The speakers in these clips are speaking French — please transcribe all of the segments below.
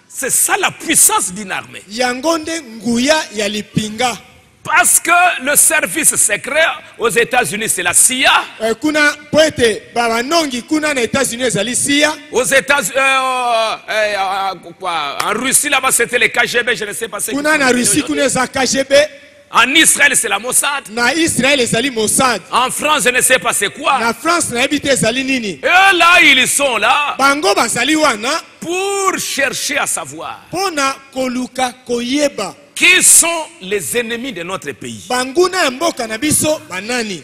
C'est ça la puissance d'une armée. Yangonde nguya ya lipinga. Parce que le service secret aux États-Unis, c'est la CIA. Kuna poete babanongi kuna na États-Unis ezali CIA. Aux États-Unis, en Russie là-bas, c'était les KGB, je ne sais pas. Kuna na Russie kuna za KGB. En Israël, c'est la Mossad. Na Israël ezali Mossad. En France, je ne sais pas c'est quoi. Na France na ebite ezali nini. Et là, ils sont là. Bango bazali wana pour chercher à savoir. Pona koluka koyeba. Qui sont les ennemis de notre pays? Banguna mboka na biso banani?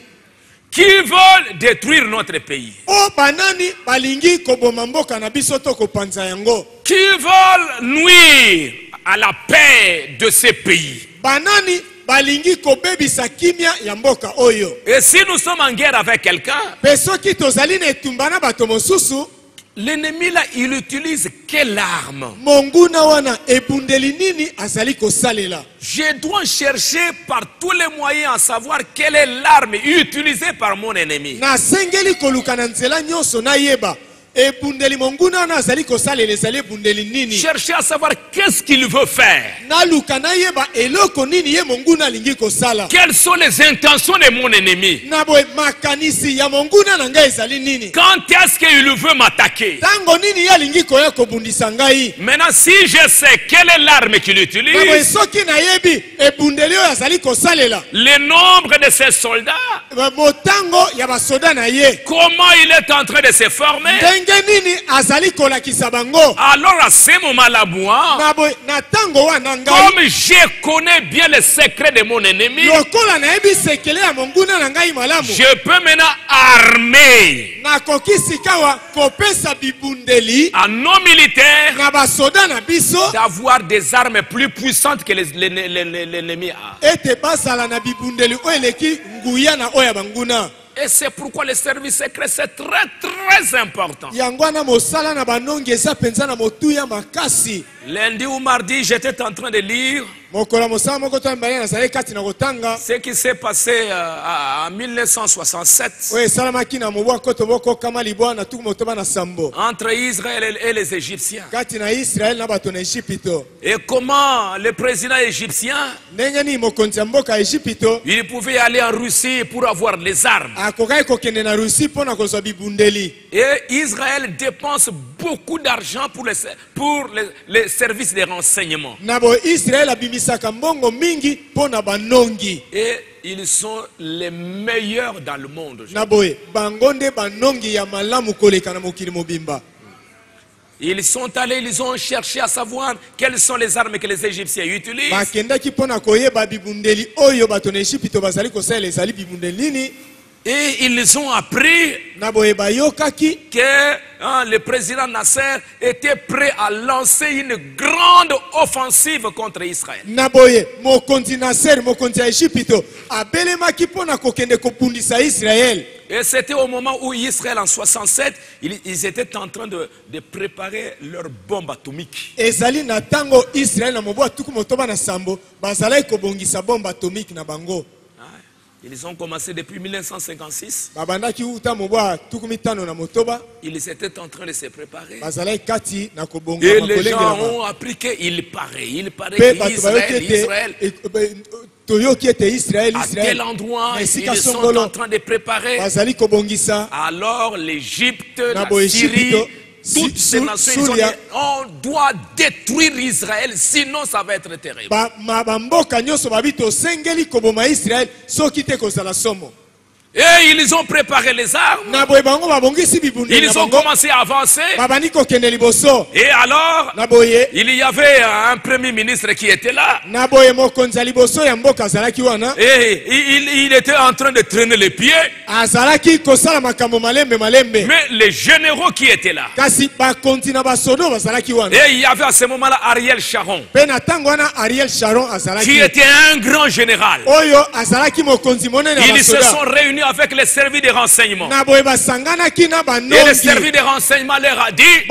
Qui veulent détruire notre pays? O banani balingi koboma mboka na biso to kopanza yango. Qui veulent nuire à la paix de ces pays? Banani balingi kobebisa kimia ya mboka oyo. Et si nous sommes en guerre avec quelqu'un, peso ki tozali na etumbana bato mosusu, l'ennemi là, il utilise quelle arme? Monguna wana ebundeli nini azali kosalela. Je dois chercher par tous les moyens à savoir quelle est l'arme utilisée par mon ennemi. Na sengeli koluka na nzela nyonso na yeba. Ebundeli monguna wana azali kosalela ezali ebundeli nini. Chercher à savoir qu'est-ce qu'il veut faire. Na luka na yeba eloko nini ye monguna alingi kosala. Quelles sont les intentions de mon ennemi? Na boye makanisi ya monguna na ngai ezali nini. Quand est-ce qu'il veut m'attaquer? Tango nini ye alingi koya kobundisa ngai. Maintenant si je sais quelle est l'arme qu'il utilise. Na boye soki na yebi ebundeli oyo azali kosalela. Le nombre de ses soldats. Motango ya basoda na ye. Comment il est en train de se former? Alors à ce moment-là, moi, comme je connais bien les secrets de mon ennemi, je peux maintenant armer à nos militaires d'avoir des armes plus puissantes que l'ennemi a. Et c'est pourquoi le service secret c'est très important. Lundi ou mardi, j'étais en train de lire ce qui s'est passé en 1967 entre Israël et les Égyptiens. Et comment le président égyptien il pouvait aller en Russie pour avoir les armes. Et Israël dépense beaucoup d'argent pour les services de renseignement. Et ils sont les meilleurs dans le monde. Ils sont allés, ils ont cherché à savoir quelles sont les armes que les Égyptiens utilisent. Et ils ont appris que le président Nasser était prêt à lancer une grande offensive contre Israël. Et c'était au moment où Israël en 67, ils étaient en train de préparer leur bombe atomique. Ils ont commencé depuis 1956. Ils étaient en train de se préparer. Et les gens ont appris qu'il paraît qu'Israël, à quel endroit ils sont en train de préparer. Alors l'Égypte, la Syrie, toutes ces nations, ils ont dit, on doit détruire Israël, sinon ça va être terrible. Et ils ont préparé les armes. Ils ont commencé à avancer. Et alors, il y avait un premier ministre qui était là. Et il était en train de traîner les pieds. Mais les généraux qui étaient là. Et il y avait à ce moment-là Ariel Sharon. Qui était un grand général. Ils se sont réunis avec les services de renseignement. Et le service de renseignement leur a dit,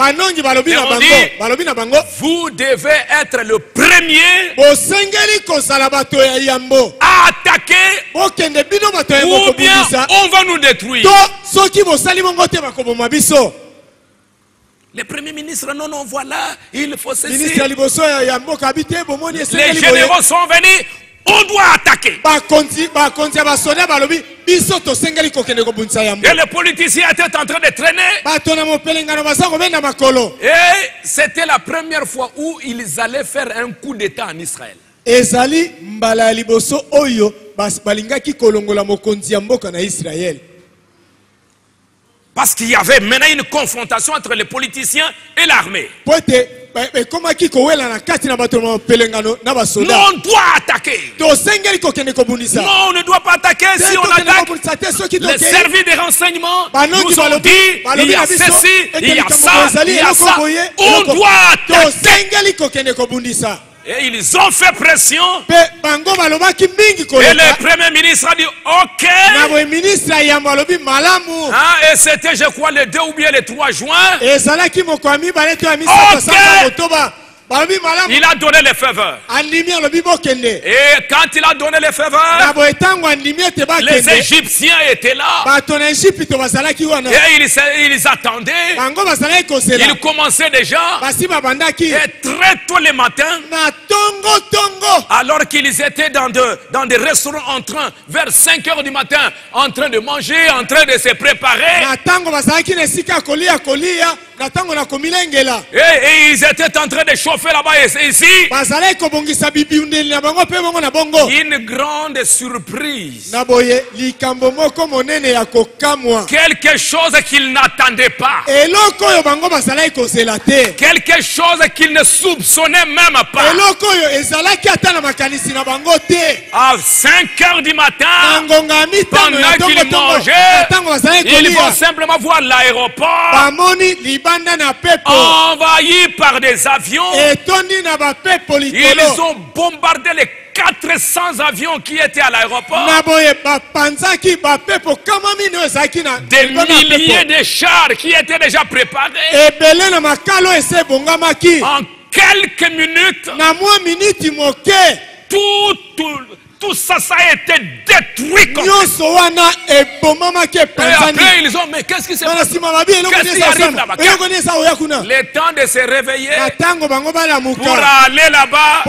vous devez être le premier à attaquer ou bien on va nous détruire. Les premiers ministres, non, non, voilà, il faut ceci. Les généraux sont venus, on doit attaquer. Et les politiciens étaient en train de traîner. Et c'était la première fois où ils allaient faire un coup d'État en Israël. Parce qu'il y avait maintenant une confrontation entre les politiciens et l'armée. Nous, on doit attaquer. Non, on ne doit pas attaquer. Si on attaque, les services de renseignement nous ont dit, il y a ceci, il y a ça, il y a ça. On doit attaquer. Et ils ont fait pression. Et le premier ministre a dit ok. Et c'était, je crois, le 2 ou bien le 3 juin. Il a donné les faveurs. Et quand il a donné les faveurs, les Égyptiens étaient là. Et ils attendaient. Ils commençaient déjà. Et très tôt le matin, alors qu'ils étaient dans des restaurants en train, vers 5 h du matin, en train de manger, en train de se préparer. Et ils étaient en train de chauffer là-bas et ici. Une grande surprise. Quelque chose qu'ils n'attendaient pas. Quelque chose qu'ils ne soupçonnaient même pas. À 5 h du matin, pendant qu'ils mangeaient, ils vont simplement voir l'aéroport envahi par des avions. Ils ont bombardé les 400 avions qui étaient à l'aéroport. Des milliers de chars qui étaient déjà préparés. En quelques minutes, tout ça, ça a été détruit. Et après, ils ont, mais qu'est-ce qui s'est passé? Qu'est-ce qui arrive là-bas? Le temps de se réveiller pour aller là-bas,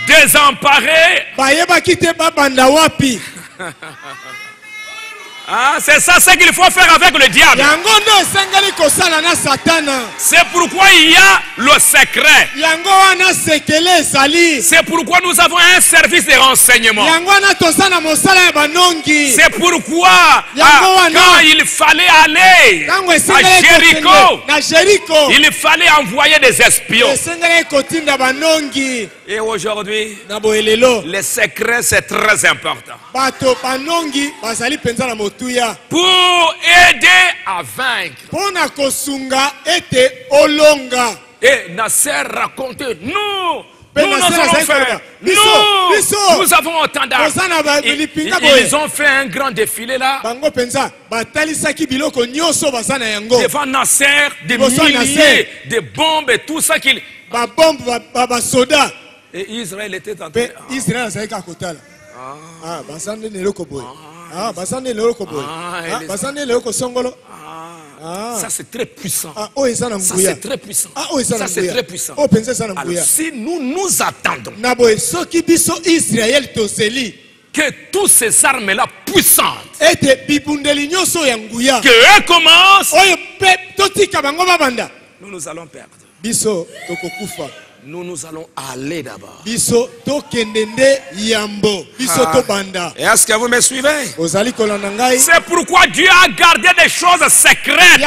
désemparés. Ah, c'est ça ce qu'il faut faire avec le diable. C'est pourquoi il y a le secret. C'est pourquoi nous avons un service de renseignement. C'est pourquoi quand il fallait aller à Jéricho, il fallait envoyer des espions. Et aujourd'hui, le secret c'est très important. Pour aider à vaincre. Et Nasser racontait, nous allons faire. Nous avons entendu. Ils ont fait un grand défilé là. Devant Nasser, des milliers de bombes et tout ça qu'il. Et Israël était en train ça c'est très puissant. Ça c'est très puissant. Ça c'est très puissant. Alors si nous attendons que tous ces armes-là puissantes, que eux commencent, nous allons perdre. Nous allons aller d'abord. Et est-ce que vous me suivez? C'est pourquoi Dieu a gardé des choses secrètes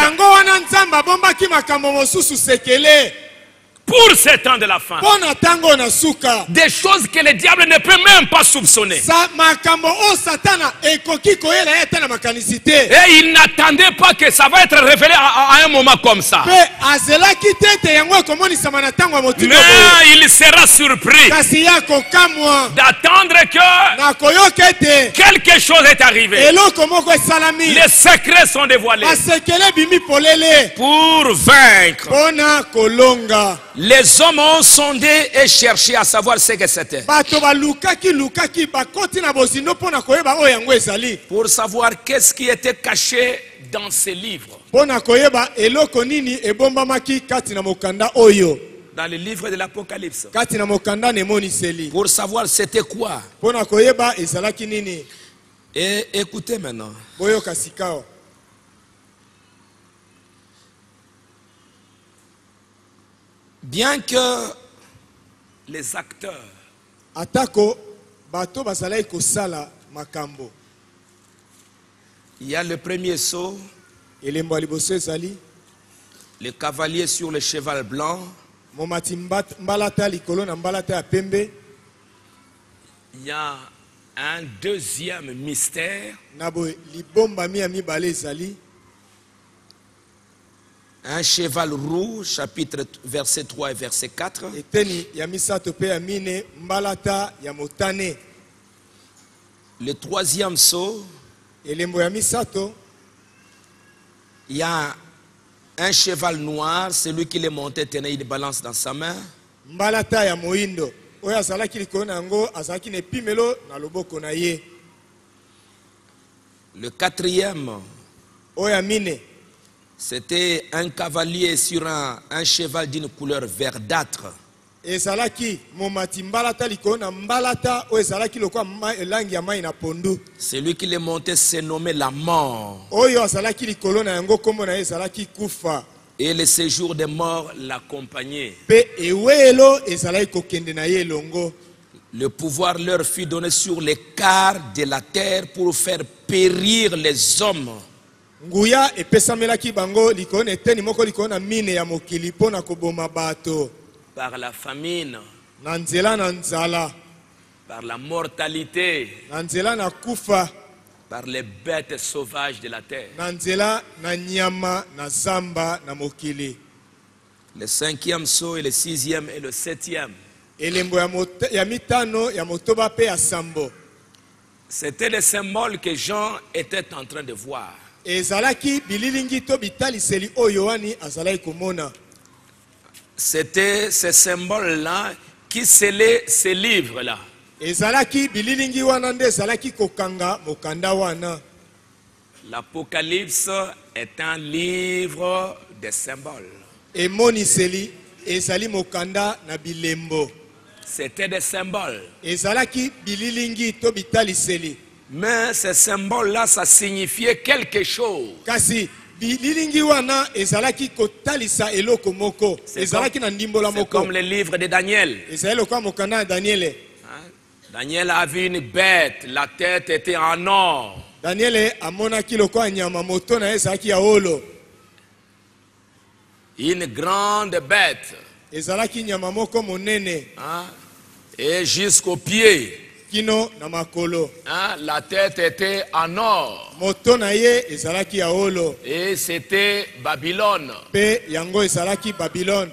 pour ce temps de la fin. Des choses que le diable ne peut même pas soupçonner. Et il n'attendait pas que ça va être révélé à un moment comme ça. Mais il sera surpris d'attendre que quelque chose est arrivé. Les secrets sont dévoilés pour vaincre. Les hommes ont sondé et cherché à savoir ce que c'était. Pour savoir qu'est-ce qui était caché dans ces livres. Pona koyeba eloko nini ebombamaki kati na mokanda oyo. Dans le livre de l'Apocalypse. Kati na mokanda nemoniseli. Pour savoir c'était quoi. Pona koyeba ezalaki nini. Et écoutez maintenant. Boyo kasikao. Bien que les acteurs atako bato bazalaki kosala makambo. Il y a le premier sceau. Elembo liboso ezali. Le cavalier sur le cheval blanc. Momati mbalata likolo na mbalata ya pembe. Il y a un deuxième mystère. Nabo libomba mi bale ezali. Un cheval rouge, chapitre verset 3 et verset 4. Eteni ya misato pe ya mine mbalata ya motane. Le troisième sceau. Elembo ya misato. Il y a un cheval noir, celui qui les montait tenait une balance dans sa main. Mbalata ya moindo. Oya azalaki likolo na yango azalaki na epimelo na loboko na ye. Le quatrième. Oya mine. C'était un cavalier sur un cheval d'une couleur verdâtre. Ezalaki momati mbalata likolo na mbalata oyo ezalaki lokwa elangi ya mai na pondu. Celui qui les montait se nommait la mort. Oyo azalaki likolo na yango kombo na ye ezalaki kufa. Et le séjour des morts l'accompagnait. Pe ewelo ezalaki kokende na ye longo. Le pouvoir leur fut donné sur les quarts de la terre pour faire périr les hommes. Nguya epesamelaki bango likolo na eteni moko likolo na mine ya mokili pona koboma bato. Par la famine. Na nzela na nzala. Par la mortalité. Na nzela na kufa. Par les bêtes sauvages de la terre. Na nzela na nyama na zamba na mokili. Le cinquième sceau et le sixième et le septième. Elembo ya mitano ya motoba pe ya sambo. C'était le symbole que Jean était en train de voir. Ezalaki bililingi to bitaliseli o Yohani azalaki komona. C'était ce symbole-là qui scellait ces livres-là. Ezalaki bililingi wana nde ezalaki kokanga mokanda wana. L'Apocalypse est un livre de symboles. Emoniseli ezali mokanda na bilembo. C'était des symboles. Ezalaki bililingi to bitaliseli. Mais ces symboles-là, ça signifiait quelque chose. Kasi bililingi wana ezalaki kotalisa eloko moko. Ezalaki na ndimbola moko. C'est comme le livre de Daniel. Ezali kwa mokanda ya Daniel. Daniel a vu une bête, la tête était en or. Daniel amonaki lokwa nyama moto na ezalaki ya olo. Une grande bête. Ezalaki nyama moko monene. Et jusqu'aux pieds. Kino na makolo. La tête était en or. Moto na ye ezalaki ya olo. Et c'était Babylone. Pe yango ezalaki Babylone.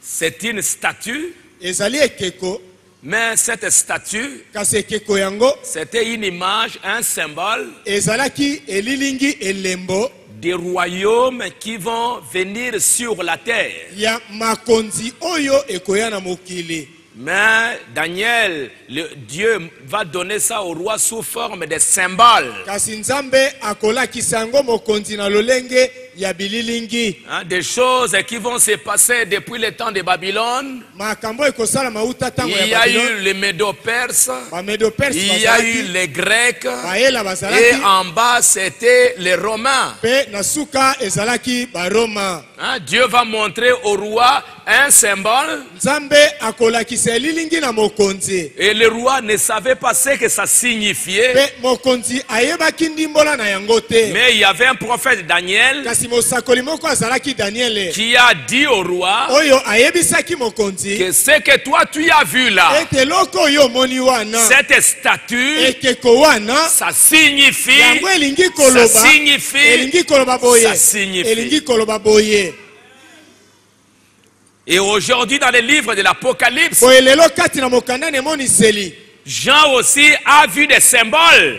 C'est une statue. Ezali ekeko. Mais cette statue, kasi ekeko yango, c'était une image, un symbole. Ezalaki elilingi elembo. Des royaumes qui vont venir sur la terre. Ya makonzi oyo ekoya na mokili. Mais Daniel, Dieu va donner ça au roi sous forme de symboles. Kasi Nzambe akolakisa yango mokonzi na lolenge ya bililingi. Des choses qui vont se passer depuis le temps de Babylone. Il y a eu les Médo-Perses. Il y a eu les Grecs. Et en bas, c'était les Romains. Dieu va montrer au roi un symbole. Et le roi ne savait pas ce que ça signifiait. Mais il y avait un prophète Daniel qui a dit au roi que ce que toi tu as vu là, cette statue, ça signifie, ça signifie. Et aujourd'hui dans les livres de l'Apocalypse, Jean aussi a vu des symboles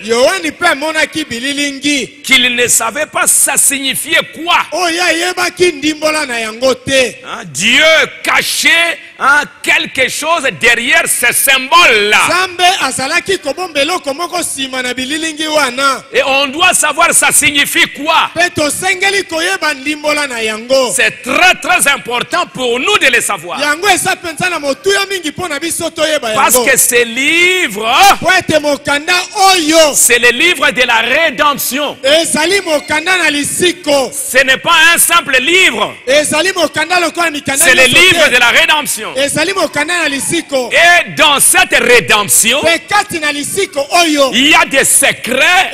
qu'il ne savait pas ça signifiait quoi. Dieu cachait quelque chose derrière ces symboles-là. Et on doit savoir ça signifie quoi. C'est très très important pour nous de le savoir. Parce que ces livres, c'est le livre de la rédemption. Ce n'est pas un simple livre. C'est le livre de la rédemption. Et dans cette rédemption, il y a des secrets,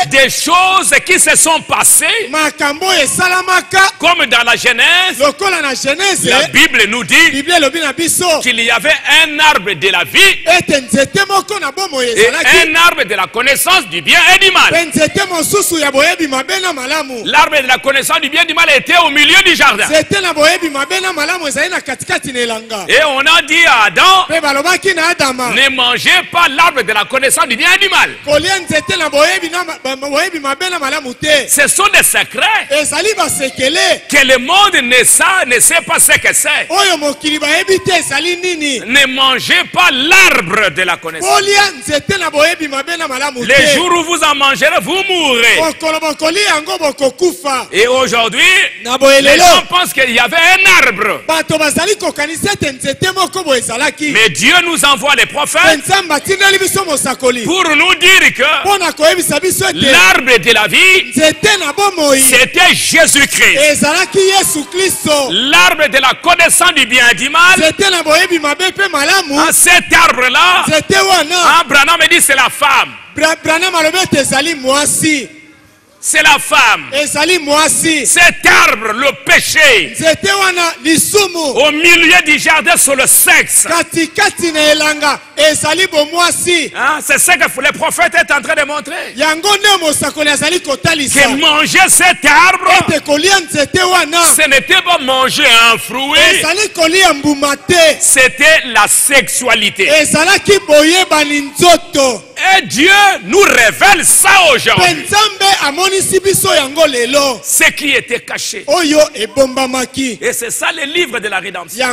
des choses qui se sont passées, comme dans la Genèse. La Bible nous dit qu'il y avait un arbre de la vie et un arbre de la connaissance du bien et du mal. L'arbre de la connaissance du bien et du mal était au milieu du jardin. Et on a dit à Adam, ne mangez pas l'arbre de la connaissance du bien et du mal. Ce sont des secrets que le monde ne sait pas ce que c'est. Ne mangez pas l'arbre de la connaissance. Les jours où vous en mangerez, vous mourrez. Et aujourd'hui, les gens pensent qu'il y avait un arbre. Mais Dieu nous envoie les prophètes pour nous dire que l'arbre de la vie, c'était Jésus-Christ. L'arbre de la connaissance du bien et du mal, cet arbre-là, Branham me dit c'est la femme. C'est la femme. Cet arbre, le péché, au milieu du jardin sur le sexe. C'est ce que les prophètes étaient en train de montrer. Que manger cet arbre, ce n'était pas manger un fruit, c'était la sexualité. Et Dieu nous révèle ça aujourd'hui. Ce qui était caché. Et c'est ça le livre de la rédemption.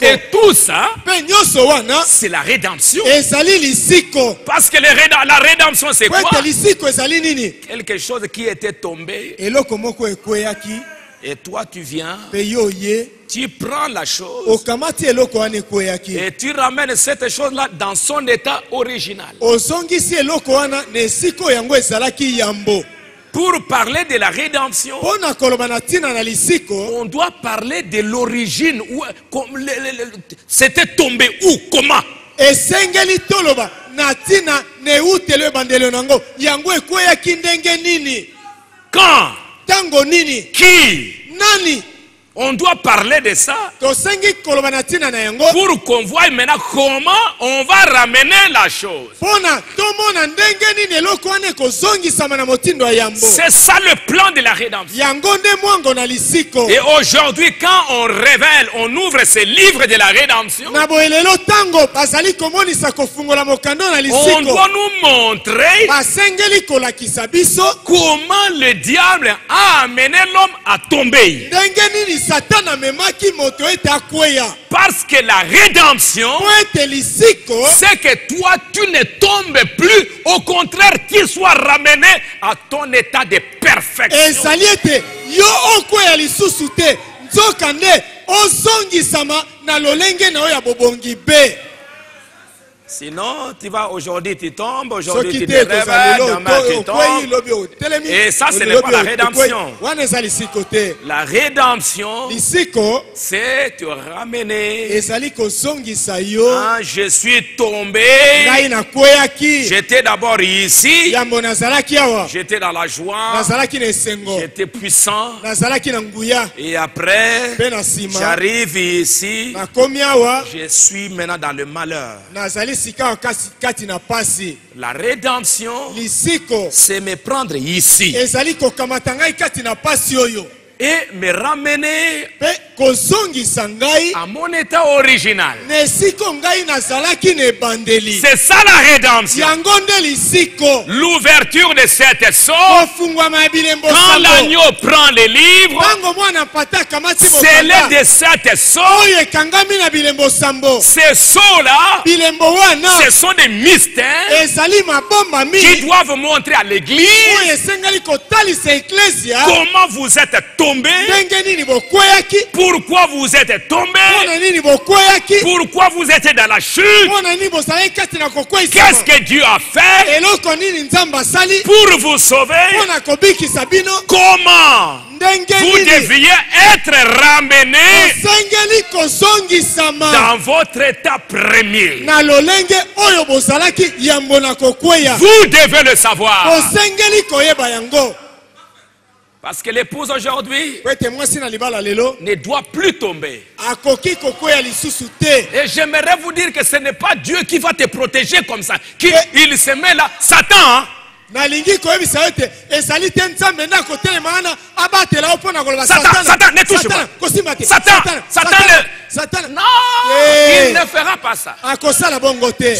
Et tout ça, c'est la rédemption. Parce que la rédemption c'est quoi? Quelque chose qui était tombé. Et toi tu viens, tu prends la chose et tu ramènes cette chose-là dans son état original. Pour parler de la rédemption, on doit parler de l'origine. C'était tombé où? Comment? Quand? Qui? On doit parler de ça pour qu'on voie maintenant comment on va ramener la chose. C'est ça le plan de la rédemption. Et aujourd'hui, quand on révèle, on ouvre ce livre de la rédemption, on doit nous montrer comment le diable a amené l'homme à tomber. Parce que la rédemption, c'est que toi tu ne tombes plus, au contraire tu sois ramené à ton état de perfection. Sinon, tu vas aujourd'hui, tu tombes, aujourd'hui tu te réveilles, demain tu tombes. Et ça, ce n'est pas la rédemption. La rédemption, c'est te ramener. Je suis tombé. J'étais d'abord ici. J'étais dans la joie. J'étais puissant. Et après, j'arrive ici. Je suis maintenant dans le malheur. La rédemption, c'est me prendre ici et me ramener à mon état original. C'est ça la rédemption. L'ouverture de cette sceau. Quand l'agneau prend les livres, c'est l'aide de cette sceau. Ces sceaux-là, ce sont des mystères qui doivent montrer à l'église comment vous êtes tombés, pourquoi vous êtes tombés, pourquoi vous êtes dans la chute, qu'est-ce que Dieu a fait pour vous sauver, comment vous deviez être ramené dans votre état premier. Vous devez le savoir. Parce que l'épouse aujourd'hui ne doit plus tomber. Et j'aimerais vous dire que ce n'est pas Dieu qui va te protéger comme ça. Il se met là. Satan, hein? Satan, ne touche pas. Satan, non, il ne fera pas ça.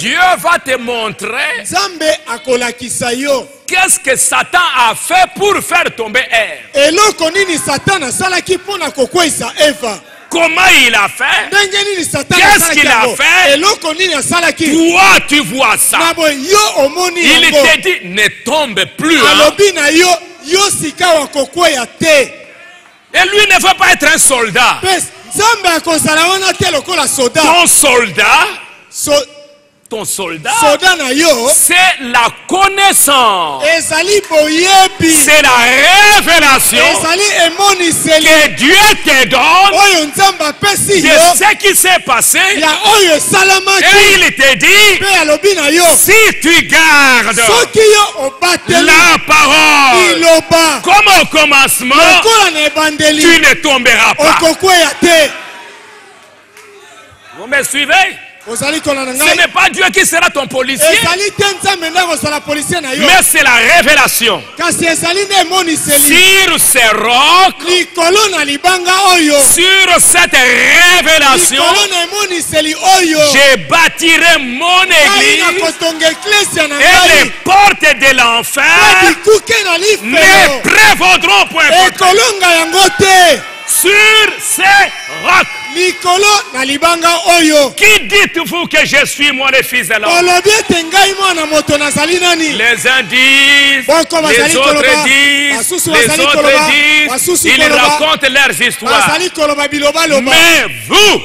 Dieu va te montrer qu'est-ce que Satan a fait pour faire tomber Ève. Comment il a fait? Qu'est-ce qu'il a fait? Toi, tu vois ça. Il te dit, ne tombe plus. Hein? Et lui ne veut pas être un soldat. Ton soldat, c'est la connaissance, c'est la révélation que Dieu te donne de ce qui s'est passé. Et il te dit, si tu gardes la parole comme au commencement, tu ne tomberas pas. Vous me suivez? Ce n'est pas Dieu qui sera ton policier, mais c'est la révélation. Sur ce roc, sur cette révélation, je bâtirai mon église et les portes de l'enfer ne prévaudront point sur ces rocs. Qui dites-vous que je suis, moi, le fils de l'homme? Les uns disent, les autres disent, ils racontent leurs histoires. Mais vous,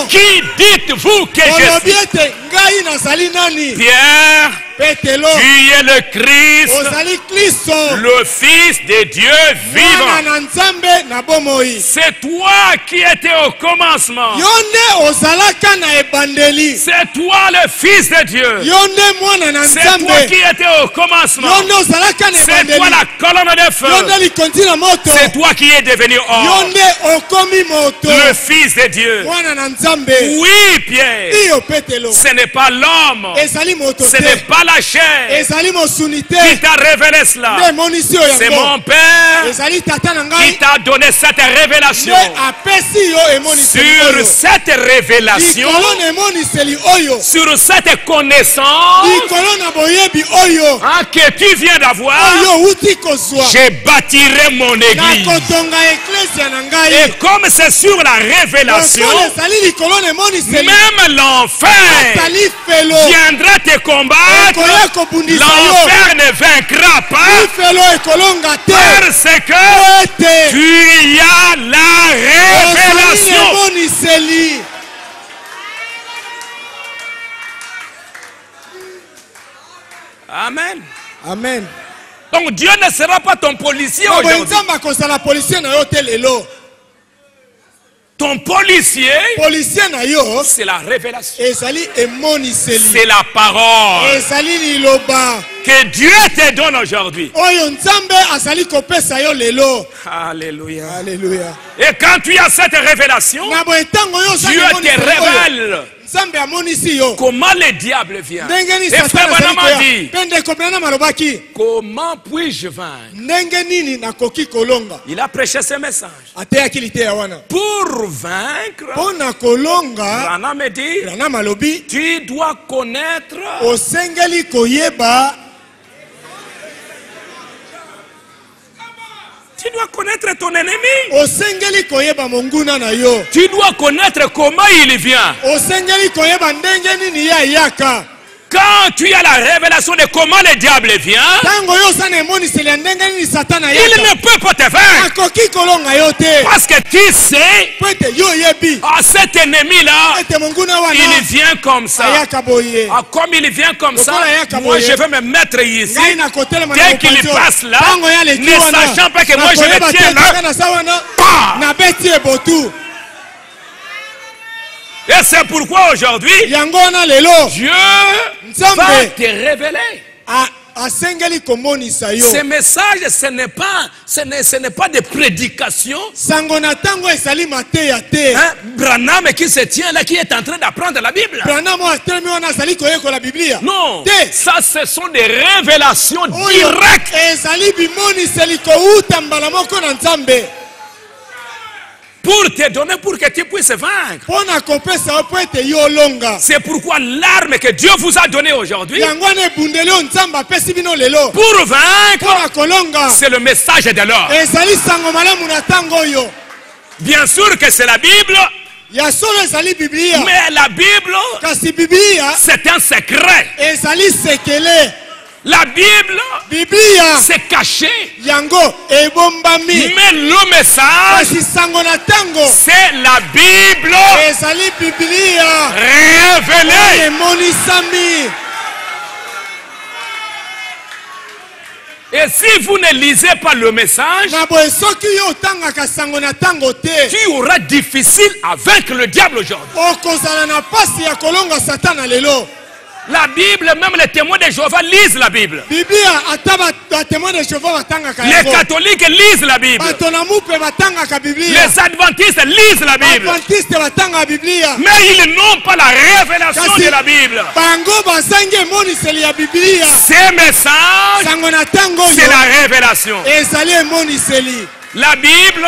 qui dites-vous que je suis? Pierre, tu es le Christ, le Fils de Dieu vivant. C'est toi qui étais au commencement. C'est toi le Fils de Dieu. C'est toi qui étais au commencement. C'est toi la colonne de feu. C'est toi qui es devenu homme, le Fils de Dieu. Oui, Pierre, ce n'est pas l'homme, ce n'est pas la chair qui t'a révélé cela. C'est mon Père qui t'a donné cette révélation. Sur cette révélation, sur cette connaissance que tu viens d'avoir, je bâtirai mon église. Et comme c'est sur la révélation, même l'enfer viendra te combattre. L'enfer ne vaincra pas parce que tu y as la révélation. Amen. Amen. Donc Dieu ne sera pas ton policier aujourd'hui. Ton policier, c'est la révélation. C'est la parole. que Dieu te donne aujourd'hui. Alléluia. Alléluia. Et quand tu as cette révélation, Dieu te révèle comment le diable vient. Et frère Branham a dit, comment puis-je vaincre? Il a prêché ce message. Pour vaincre, Branham me dit, tu dois connaître tu dois connaître ton ennemi. Tu dois connaître comment il vient. Quand tu as la révélation de comment le diable vient, il ne peut pas te vaincre. Parce que tu sais, cet ennemi-là, il vient comme ça. Comme il vient comme ça, moi je vais me mettre ici. Dès qu'il passe là, ne sachant pas que moi je le tiens là, et c'est pourquoi aujourd'hui, Dieu va te révéler. Ce message, ce n'est pas de prédication. Branham qui se tient là, qui est en train d'apprendre la Bible. Non, ça ce sont des révélations directes. Pour te donner, pour que tu puisses vaincre. C'est pourquoi l'arme que Dieu vous a donnée aujourd'hui, pour vaincre, c'est le message de l'or. Bien sûr que c'est la Bible. Mais la Bible, c'est un secret. La Bible, c'est caché. Mais le message, c'est la Bible révélée. Et si vous ne lisez pas le message, tu auras difficile à vaincre le diable aujourd'hui. La Bible, même les témoins de Jéhovah lisent la Bible. Les catholiques lisent la Bible. Les adventistes lisent la Bible. Mais ils n'ont pas la révélation de la Bible. Ces messages, c'est la révélation. La Bible,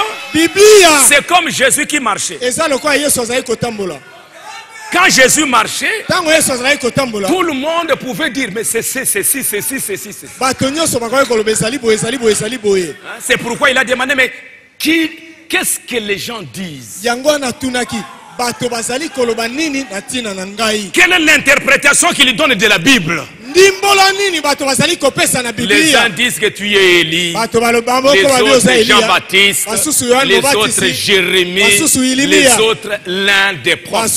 c'est comme Jésus qui marchait. Quand Jésus marchait, tout le monde pouvait dire, mais c'est ceci. C'est pourquoi il a demandé, mais qu'est-ce que les gens disent? Quelle est l'interprétation qu'il donne de la Bible? Les gens disent que tu es Élie, les autres Jean-Baptiste, les autres Jérémie, les autres l'un des prophètes.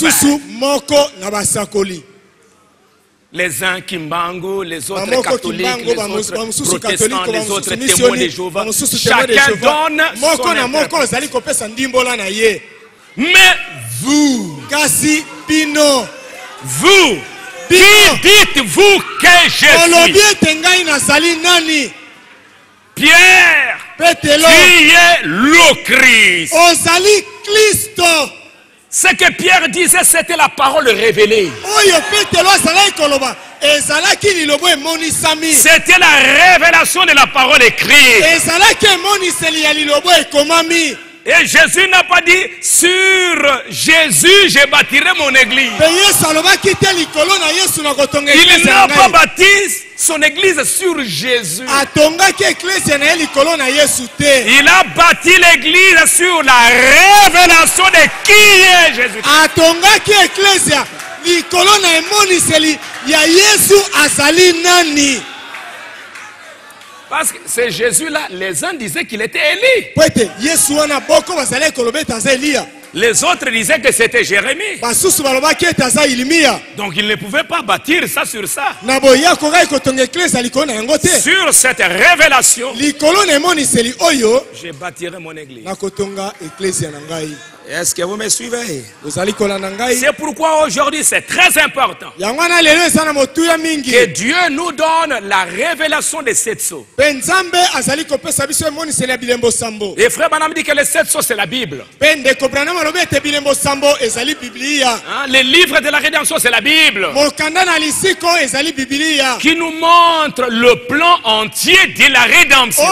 Les uns Kimbangu, les autres catholiques, les autres protestants, les autres témoins de Jéhovah. Chacun donne son interprétation. Mais vous, qui dites-vous que je suis? Pierre, tu es le Christ. Ce que Pierre disait, c'était la parole révélée. C'était la révélation de la parole écrite. Et Jésus n'a pas dit, sur Jésus, je bâtirai mon église. Il n'a pas bâti son église sur Jésus. Il a bâti l'église sur la révélation de qui est Jésus. Parce que c'est Jésus-là, les uns disaient qu'il était Élie. Les autres disaient que c'était Jérémie. Donc il ne pouvait pas bâtir ça sur ça. Sur cette révélation, je bâtirai mon église. Est-ce que vous me suivez? C'est pourquoi aujourd'hui c'est très important que Dieu nous donne la révélation des 7 sceaux. Et frère Branham dit que les 7 sceaux c'est la Bible. Les livres de la rédemption c'est la Bible. Qui nous montre le plan entier de la rédemption.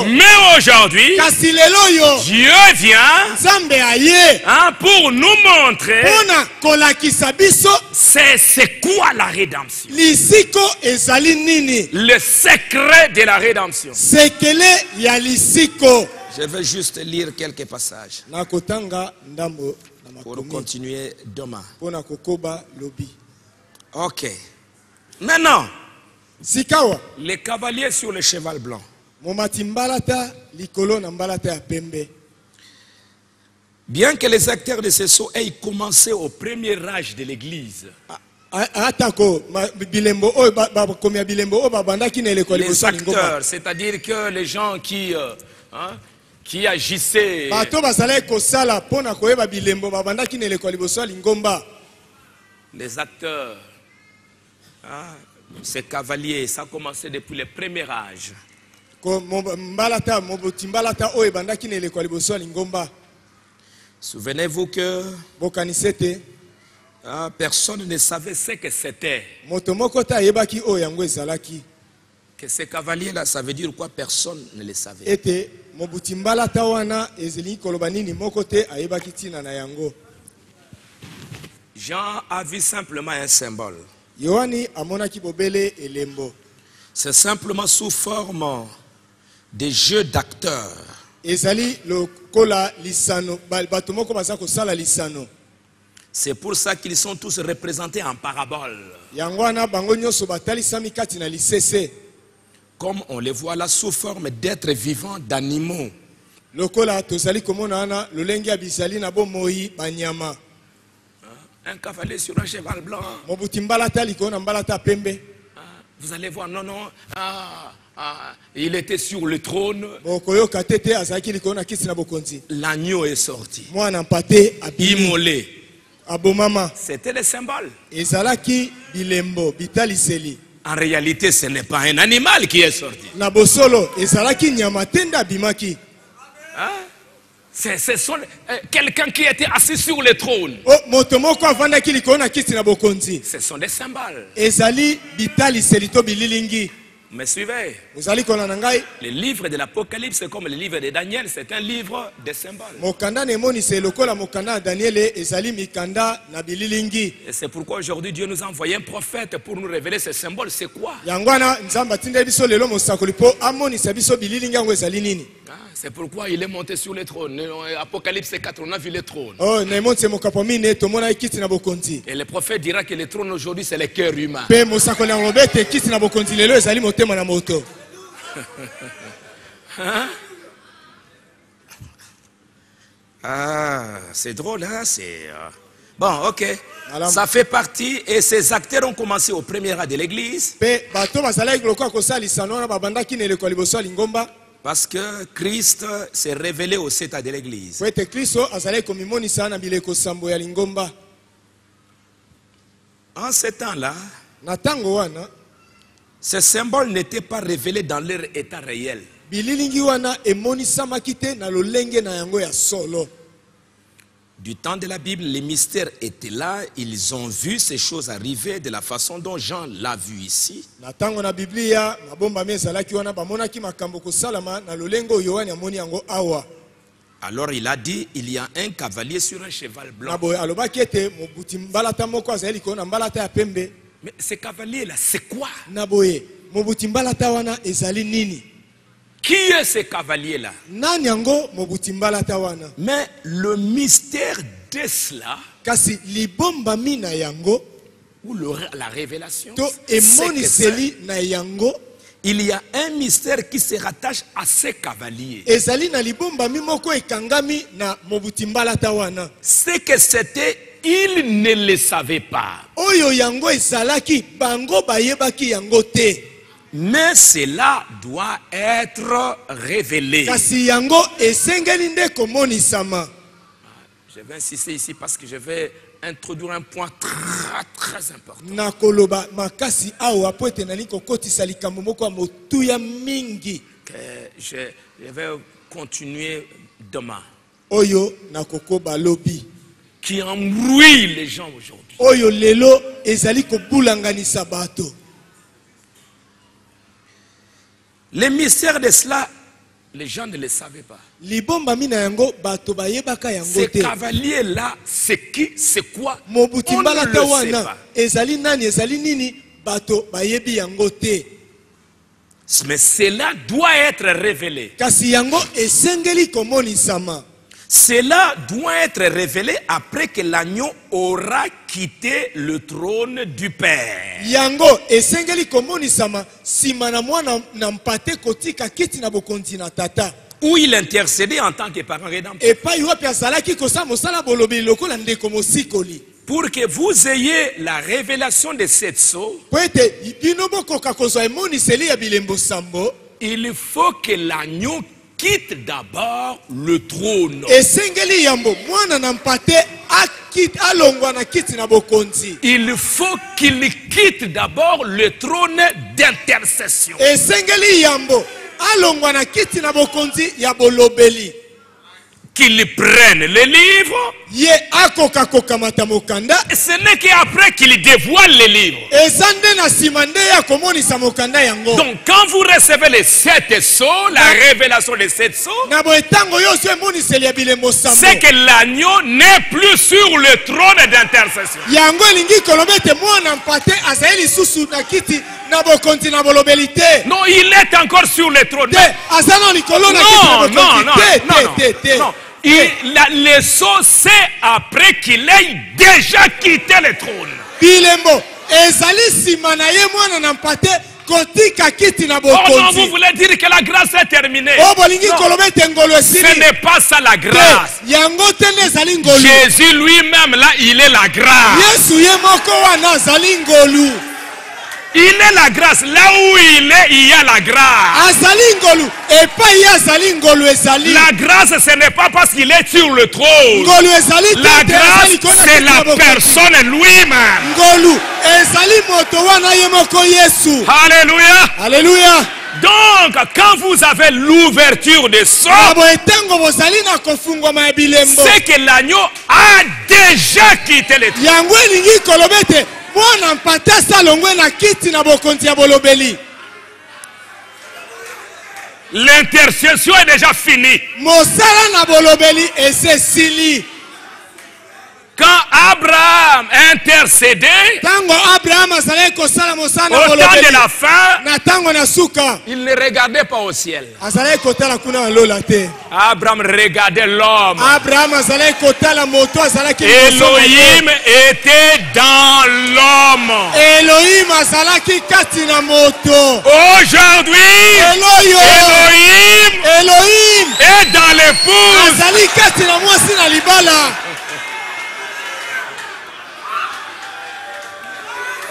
Mais aujourd'hui, Dieu vient pour nous montrer c'est quoi la rédemption. Le secret de la rédemption. Je vais juste lire quelques passages pour continuer demain. Ok. Maintenant, les cavaliers sur le cheval blanc. Bien que les acteurs de ce sceau aient commencé au premier âge de l'église, les acteurs, c'est-à-dire que les gens qui agissaient, les acteurs, ces cavaliers, ça a commencé depuis le premier âge. Souvenez-vous que personne ne savait ce que c'était. Que ces cavaliers-là, ça veut dire quoi? Personne ne le savait. Jean a vu simplement un symbole. C'est simplement sous forme de jeux d'acteurs. C'est pour ça qu'ils sont tous représentés en parabole. Comme on les voit là sous forme d'êtres vivants, d'animaux. Un cavalier sur un cheval blanc. Vous allez voir, non, il était sur le trône. L'agneau est sorti. Immolé. C'était le symbole. En réalité, ce n'est pas un animal qui est sorti. Ce sont quelqu'un qui était assis sur le trône. Ce sont des symboles. Mais suivez. Le livre de l'Apocalypse, c'est comme le livre de Daniel, c'est un livre de symboles. Et c'est pourquoi aujourd'hui Dieu nous a envoyé un prophète pour nous révéler ces symboles. C'est quoi? C'est pourquoi il est monté sur le trône. Apocalypse 4, on a vu le trône. Et le prophète dira que le trône aujourd'hui c'est le cœur humain. C'est drôle, hein? Bon, ok. Ça fait partie, et ces acteurs ont commencé au premier âge de l'église. Parce que Christ s'est révélé au 7 âge de l'église. En ce temps-là, ces symboles n'étaient pas révélés dans leur état réel. Du temps de la Bible, les mystères étaient là. Ils ont vu ces choses arriver de la façon dont Jean l'a vu ici. Alors il a dit, il y a un cavalier sur un cheval blanc. Mais ce cavalier-là, c'est quoi? Qui est ce cavalier-là? Mais le mystère de cela, ou la révélation, c'est que il y a un mystère qui se rattache à ce cavalier. Ce que c'était, il ne le savait pas. Mais cela doit être révélé. Je vais insister ici parce que je vais introduire un point très important. Je vais continuer demain. Qui embrouille les gens aujourd'hui. Les mystères de cela, les gens ne le savaient pas. Ces cavaliers-là, c'est qui, c'est quoi? On ne le sait pas. Mais cela doit être révélé. Cela doit être révélé après que l'agneau aura quitté le trône du Père. Où il intercédait en tant que parent rédempteur. Pour que vous ayez la révélation de cette chose, il faut que l'agneau quitte d'abord le trône. Il faut qu'il quitte d'abord le trône d'intercession. Qu'il prenne le livre. Et ce n'est qu'après qu'il dévoile le livre. Donc quand vous recevez les 7 sceaux, la révélation des 7 sceaux, c'est que l'agneau n'est plus sur le trône d'intercession. Non, il est encore sur le trône. Non. Les sceaux, c'est après qu'il ait déjà quitté le trône. Oh non, vous voulez dire que la grâce est terminée. Non. Ce n'est pas ça la grâce. Jésus lui-même, là, il est la grâce. Il est la grâce. Là où il est, il y a la grâce. La grâce, ce n'est pas parce qu'il est sur le trône. La grâce, c'est la personne lui-même. Alléluia. Alléluia. Donc, quand vous avez l'ouverture des sceaux, c'est que l'agneau a déjà quitté le trône. L'intercession est déjà finie. Quand Abraham intercédait, au temps de la fin, il ne regardait pas au ciel. Abraham regardait l'homme. Elohim était dans l'homme. Aujourd'hui, Elohim est dans l'épouse.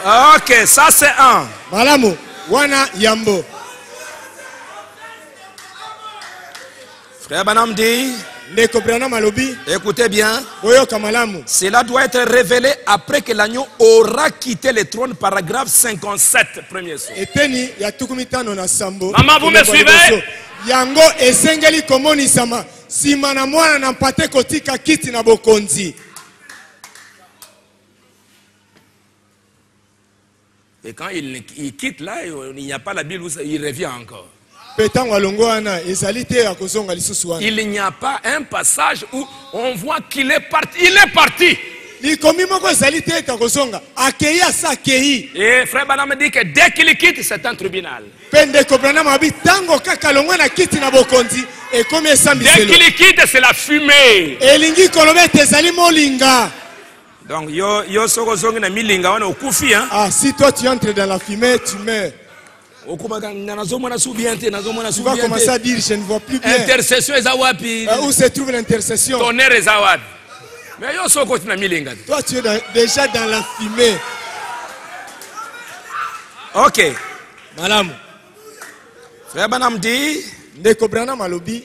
Ok, ça c'est un. Frère Branham dit, écoutez bien, cela doit être révélé après que l'agneau aura quitté le trône, paragraphe 57, premier son. Maman, vous me suivez? Et quand il quitte là, il n'y a pas la Bible où il revient encore. Il n'y a pas un passage où on voit qu'il est parti. Il est parti. Et frère Branham dit que dès qu'il quitte, c'est un tribunal. Dès qu'il quitte, c'est la fumée. Donc, si toi tu entres dans la fumée, tu meurs. Tu vas commencer à dire, je ne vois plus bien. Intercession où se trouve l'intercession? Tonnerre est Zawad. Mais toi tu es déjà dans la fumée. Ok. Madame. Frère Branham dit, Ndeko Branham alobi,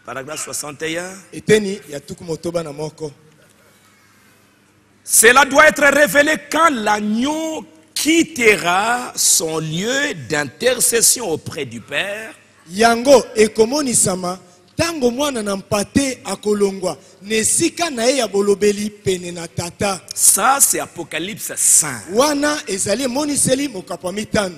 paragraphe 61, eteni ya tuku motoba na moko. Cela doit être révélé quand l'agneau quittera son lieu d'intercession auprès du Père. Yango ekomonisama tango mwana na mpate akolongwa nesika na ye ya bolobeli pene na tata. Ça c'est Apocalypse 5. Wana ezali moniseli mokapwa mitano.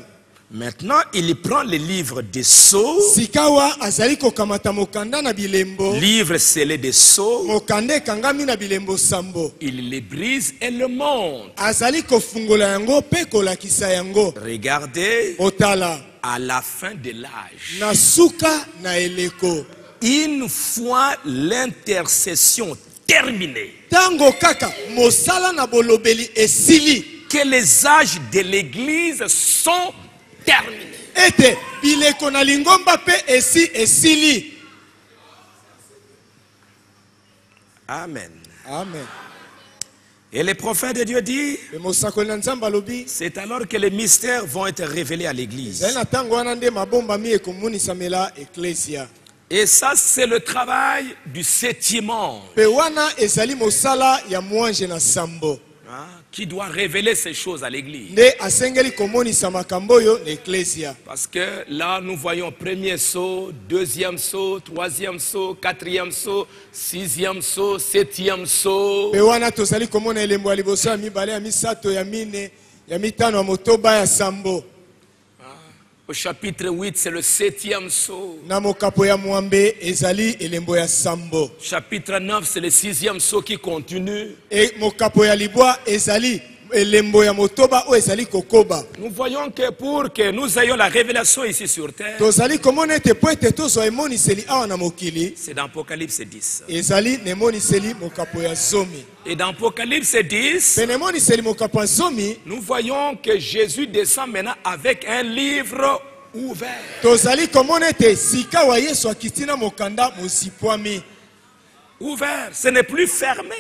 Maintenant, il prend le livre des sceaux. Sikawa azali kokamata mokanda na bilembo. Livre scellé des sceaux. Mokande kangami na bilembo sambo. Il les brise et le montre. Azali kofungola yango pe kolakisa yango. Regardez. Otala. À la fin de l'âge. Na suka na eleko. Une fois l'intercession terminée. Tango kaka mosala na bolobeli esili. Que les âges de l'église sont terminé. Ete bileko na lingomba pe esili. Amen. Amen. Et les prophètes de Dieu disent, c'est alors que les mystères vont être révélés à l'église. Et ça, c'est le travail du septième ange. Qui doit révéler ces choses à l'église. Parce que là, nous voyons premier saut, deuxième saut, troisième saut, quatrième saut, sixième saut, septième saut. Au chapitre 8, c'est le septième saut. Chapitre 9, c'est le sixième saut qui continue. Nous voyons que pour que nous ayons la révélation ici sur terre, c'est dans Apocalypse 10. Et dans Apocalypse 10, nous voyons que Jésus descend maintenant avec un livre ouvert. Ouvert, ce n'est plus fermé.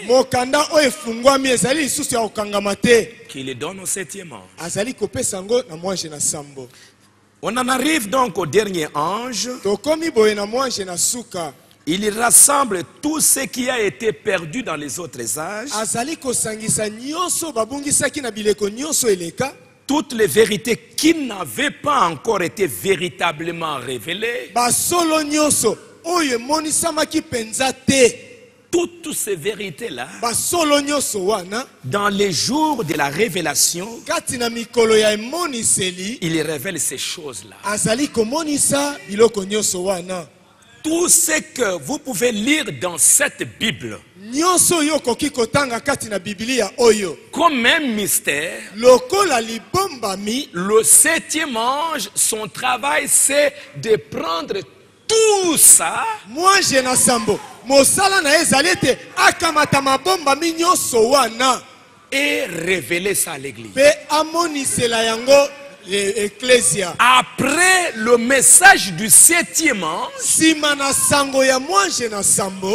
Qu'il le donne au septième ange. On en arrive donc au dernier ange. Il rassemble tout ce qui a été perdu dans les autres âges. Toutes les vérités qui n'avaient pas encore été véritablement révélées. Toutes ces vérités-là, dans les jours de la révélation, il révèle ces choses-là. Tout ce que vous pouvez lire dans cette Bible, comme un mystère, le septième ange, son travail, c'est de prendre tout ça et révéler ça à l'église. Après le message du septième ange,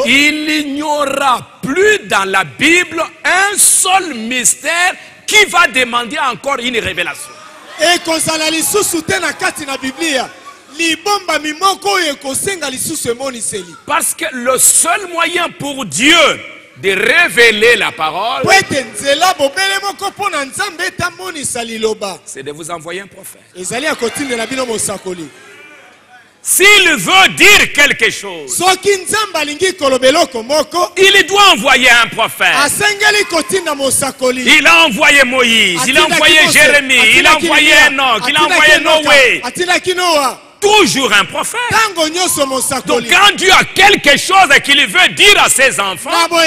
il n'y aura plus dans la Bible un seul mystère qui va demander encore une révélation. Parce que le seul moyen pour Dieu de révéler la parole, c'est de vous envoyer un prophète. S'il veut dire quelque chose, il doit envoyer un prophète. Il a envoyé Moïse, il a envoyé Jérémie, il a envoyé Enoch, il a envoyé Noé. Toujours un prophète. Donc quand Dieu a quelque chose qu'il veut dire à ses enfants, quand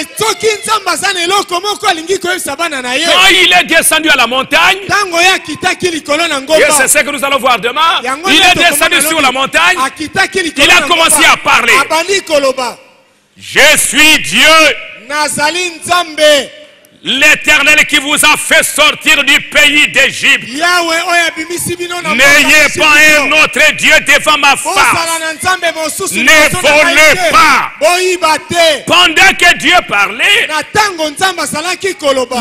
il est descendu à la montagne, et c'est ce que nous allons voir demain, il est descendu sur la montagne, il a commencé à parler. Je suis Dieu, l'Éternel qui vous a fait sortir du pays d'Égypte. N'ayez pas un autre Dieu devant ma face. Ne volez pas. Pendant que Dieu parlait,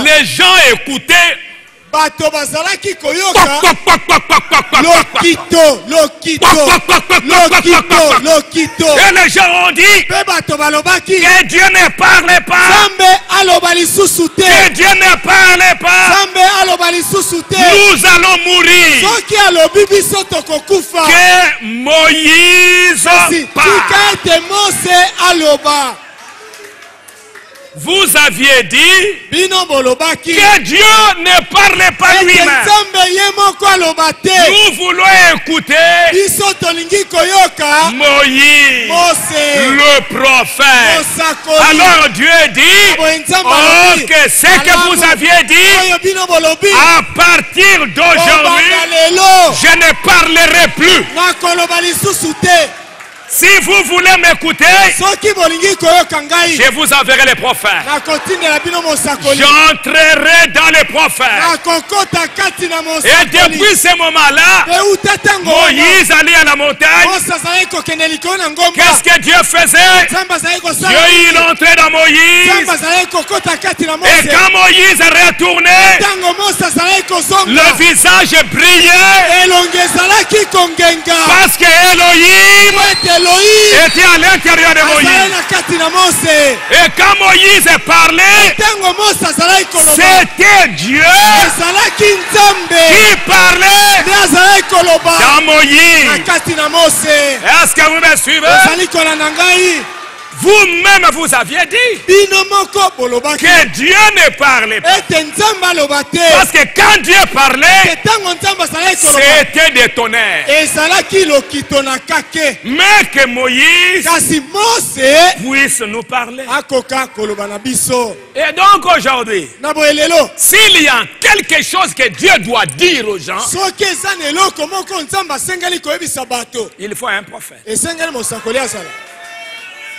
les gens écoutaient bato bazalaki koyoka lokito lokito lokito lokito. Et les gens ont dit pe bato balobaki que Dieu ne parle pas, Nzambe aloba lisusu te, que Dieu ne parle pas, Nzambe aloba lisusu te, nous allons mourir, soki alobi biso tokokufa, que Moïse parle. tika ete Mose aloba. Vous aviez dit bino bolobaki que Dieu ne parle pas lui-même. Nzambe ye moko aloba te, Nous voulons écouter biso tolingi koyoka Moïse, Mose le prophète. mosakoli. Alors Dieu dit, oh, que ce que vous aviez dit, oyo bino bolobi à partir d'aujourd'hui, obanda lelo je ne parlerai plus. nakoloba lisusu te. Si vous voulez m'écouter, soki bolingi koyoka ngai je vous enverrai les prophètes. nakotindela bino mosakoli, J'entrerai dans les prophètes. nakokota kati na Et mosakoli. depuis ce moment-là, pe uta ntango wana Moïse allait à la montagne. Mose azalaki kokende likolo na ngomba. Qu'est-ce que Dieu faisait? Nzambe azalaki kosala Dieu, il entrait dans Moïse. Nzambe azalaki kokota kati na Et Mose. quand Moïse est retourné, ntango Mose azalaki kozonga le visage brillait elongi ezalaki kongenga parce que Elohim po ete Elohim était à l'intérieur de azali Moïse. na kati na Mose. Et quand Moïse parlait, ntango Mose azalaki koloba c'était Dieu ezalaki Nzambe qui parlait nde azalaki koloba dans na Moïse. kati na Mose. Est-ce que vous me suivez? ezali kolanda ngai Vous-même, vous aviez dit bino moko bolobaki que Dieu ne parlait pas. ete Nzambe aloba te. Parce que quand Dieu parlait, ntango Nzambe azalaki koloba c'était des tonnerres. ezalaki lokito na kake, Mais que Moïse kasi Mose puisse nous parler. akoka koloba na biso. Et donc aujourd'hui, na boye lelo s'il y a quelque chose que Dieu doit dire aux gens, soki eza na eloko moko Nzambe asengeli koyebisa bato, il faut un prophète. esengeli mosakoli azala.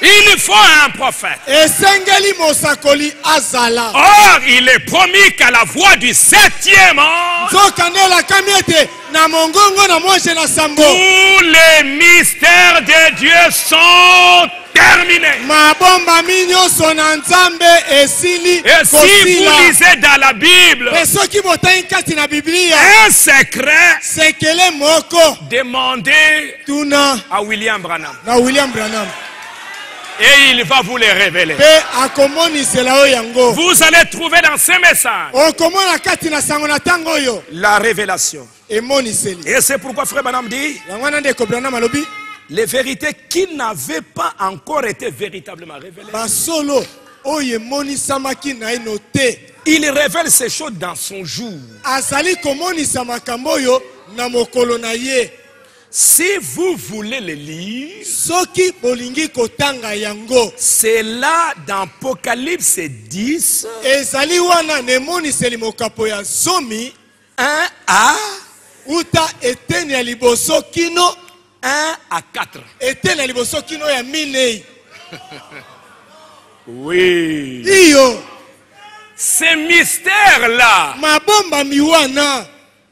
Il faut un prophète. esengeli mosakoli azala. Or, il est promis qu'à la voix du 7e ange, nzokande elakami ete na mongongo na mwanje na sambo tous les mystères de Dieu sont terminés. mabombami nyonso na Nzambe esili Et si vous kosila. lisez dans la Bible, Pe soki botangi kati na Biblia un secret, sekele moko demandez tuna à William Branham. na William Branham Et il va vous les révéler. pe akomonisela oyo yango. Vous allez trouver dans ce message okomona kati na sango na ntango oyo la révélation. emoniseli. Et c'est pourquoi frère Branham dit, yango wana ndeko Branham alobi les vérités qui n'avaient pas encore été véritablement révélées. basolo oyo emonisamaki na ino te. Il révèle ces choses dans son jour. azali komonisa makambo oyo na mokolo na ye. Si vous voulez le lire, soki bolingi kotanga yango c'est là dans Apocalypse 10, ezali wana na emoniseli mokapo ya zomi 1 uta eteni ya liboso kino à 4. eteni ya liboso kino ya minei. Oui. iyo Ces mystères-là mabombami wana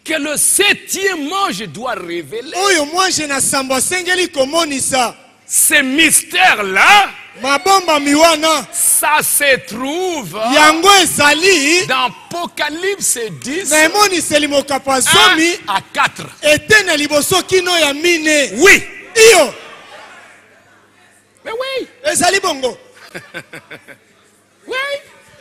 que le 7e ange doit révéler, oyo mwanje na sambo asengeli komonisa. ces mystères-là, mabombami wana ça se trouve yango ezali dans Apocalypse 10, na emoniseli mokapo ya 1 zomi à 4. eteni ya liboso kino ya mine. Oui. iyo Mais oui. ezali bongo. Oui.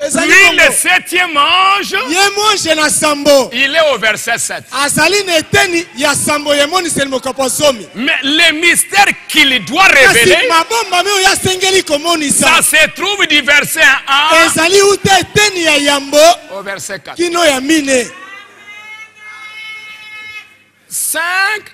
ezali Lui, le bongo. 7e ange, ye mwanje na sambo il est au verset 7. azali na eteni ya sambo ya emoniseli mokapo ya zomi. Mais les mystères qu'il doit kasi révéler, mabombami oyo asengeli komonisa ça se trouve du verset 1 ezali uta eteni ya yambo au verset 4. kino ya mine. 5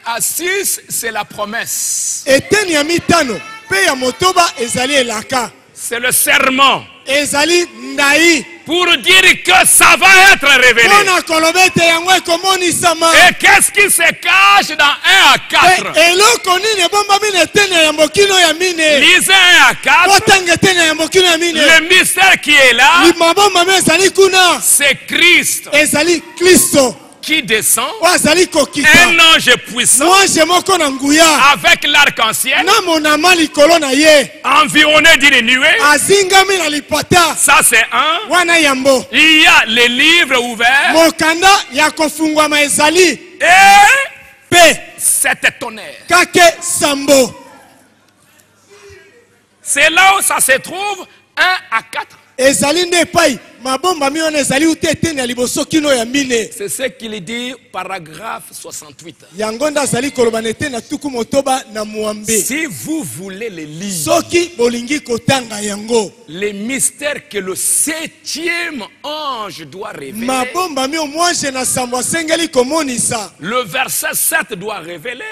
à 6, c'est la promesse. eteni ya mitano pe ya motoba ezali elaka. C'est le serment ezali ndai pour dire que ça va être révélé. mpona koloba ete yango ekomonisama. Et qu'est-ce qui se cache dans 1 à 4? Pe eloko nini ebombami na eteni ya yambo kino ya mine. Lisez 1 à 4. otanga eteni ya yambo kino ya mine. Le mystère qui est là, mabombami ezali kuna c'est Christ ezali Kristo qui descend, un ange puissant, avec l'arc-en-ciel, environné d'une nuée. Ça c'est un. Il y a les livres ouverts. Et c'est tonnerre. C'est là où ça se trouve 1 à 4. C'est ce qu'il dit, paragraphe 68. Si vous voulez les lire, les mystères que le 7e ange doit révéler, le verset 7 doit révéler.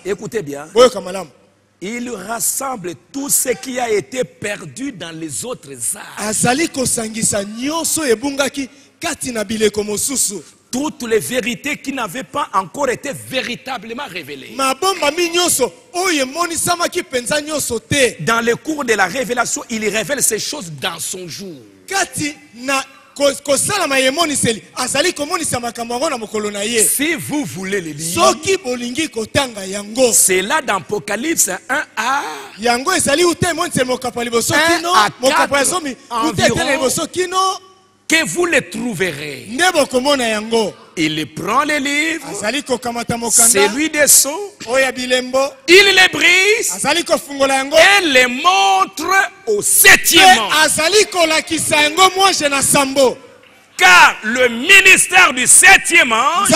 Écoutez bien. Il rassemble tout ce qui a été perdu dans les autres âges. Toutes les vérités qui n'avaient pas encore été véritablement révélées. Dans le cours de la révélation, il révèle ces choses dans son jour. Si vous voulez les lire, c'est là dans Apocalypse 1 à 4 que vous les trouverez. Il prend les livres, c'est lui descend, il les brise et les montre au 7e ange. Car le ministère du 7e ange,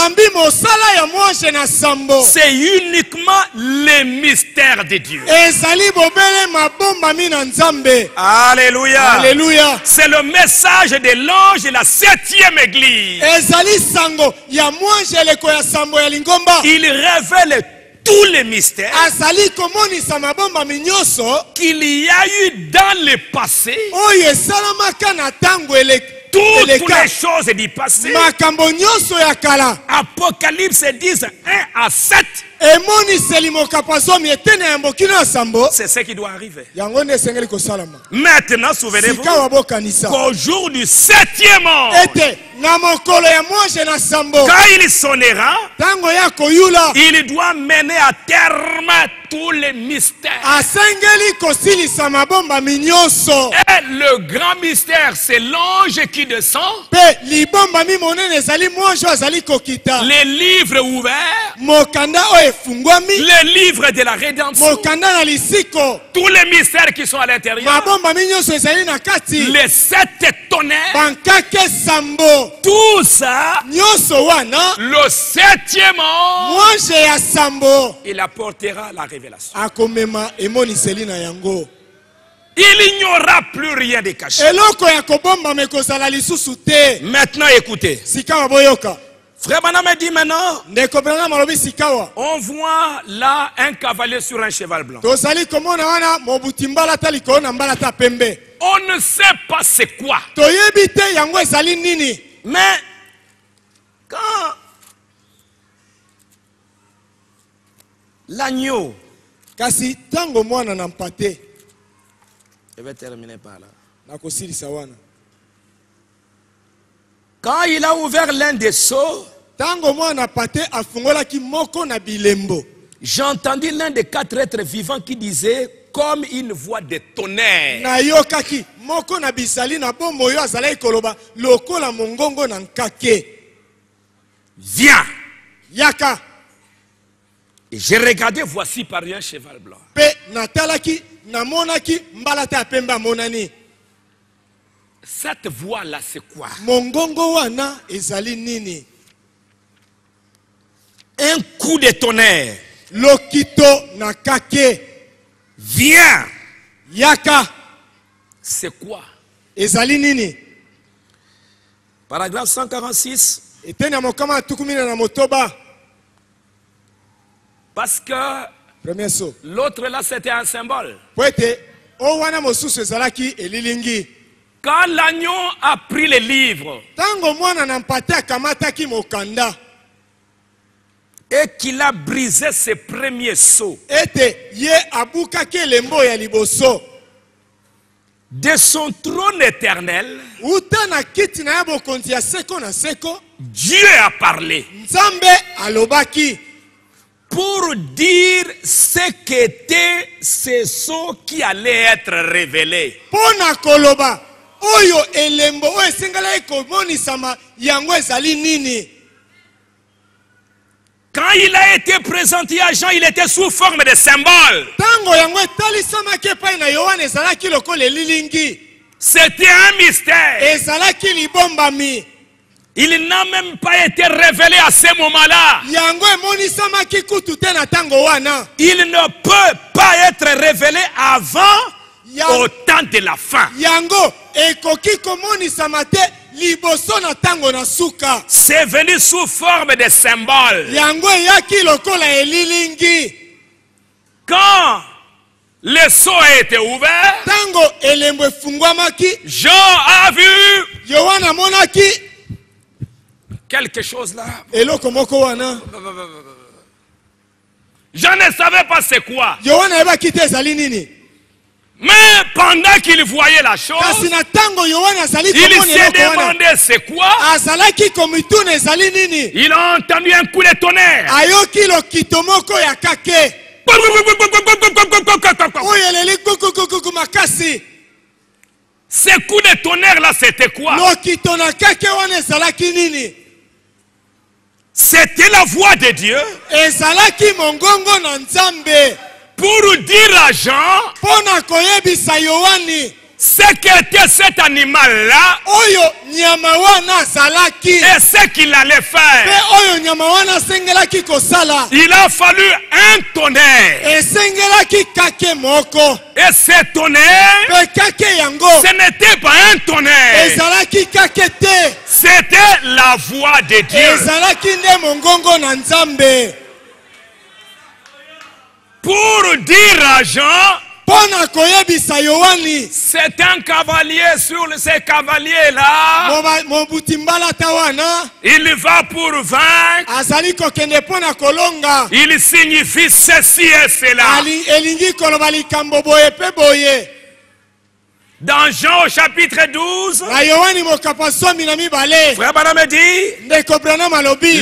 c'est uniquement les mystères de Dieu. Alléluia. Alléluia. C'est le message de l'ange de la 7e église. Il révèle tous les mystères qu'il y a eu dans le passé. Toutes les choses du passé. Apocalypse 10, 1 à 7. C'est ce qui doit arriver. Maintenant, souvenez-vous qu'au jour du 7e ange, quand il sonnera, il doit mener à terme tous les mystères. Et le grand mystère, c'est l'ange qui descend. Les livres ouverts. Les livres de la rédemption. Tous les mystères qui sont à l'intérieur. Les 7 tonnerres. Tout ça, le 7e ange, il apportera la révélation. Il n'y aura plus rien de caché. Maintenant écoutez. Frère Branham dit maintenant, on voit là un cavalier sur un cheval blanc. On ne sait pas c'est quoi. Mais quand l'agneau, je vais terminer par là. Quand il a ouvert l'un des seaux, j'entendis l'un des 4 êtres vivants qui disait comme une voix de tonnerre. Viens. Et j'ai regardé, voici par un cheval blanc. Cette voix-là, c'est quoi? Un coup de tonnerre. Viens. C'est quoi? Paragraphe 146. Parce que l'autre là, c'était un symbole. Quand l'agneau a pris les livres et qu'il a brisé ses premiers seaux, de son trône éternel, Dieu a parlé pour dire ce qu'était ce son qui allait être révélé. Quand il a été présenté à Jean, il était sous forme de symbole. C'était un mystère. Il n'a même pas été révélé à ce moment-là. Il ne peut pas être révélé avant au temps de la fin. C'est venu sous forme de symbole. Quand le sceau a été ouvert, Jean a vu quelque chose là. Je ne savais pas c'est quoi. Mais pendant qu'il voyait la chose, il s'est demandé c'est quoi. Il a entendu un coup de tonnerre. Ce coup de tonnerre là, c'était quoi? C'était la voix de Dieu pour dire à Jean ce qu'était cet animal-là et ce qu'il allait faire. Il a fallu un tonnerre. Et ce tonnerre, ce n'était pas un tonnerre. C'était la voix de Dieu. Pour dire à Jean, c'est un cavalier sur ces cavaliers-là. Il va pour vaincre. Il signifie ceci et cela. Dans Jean au chapitre 12, Frère Branham dit,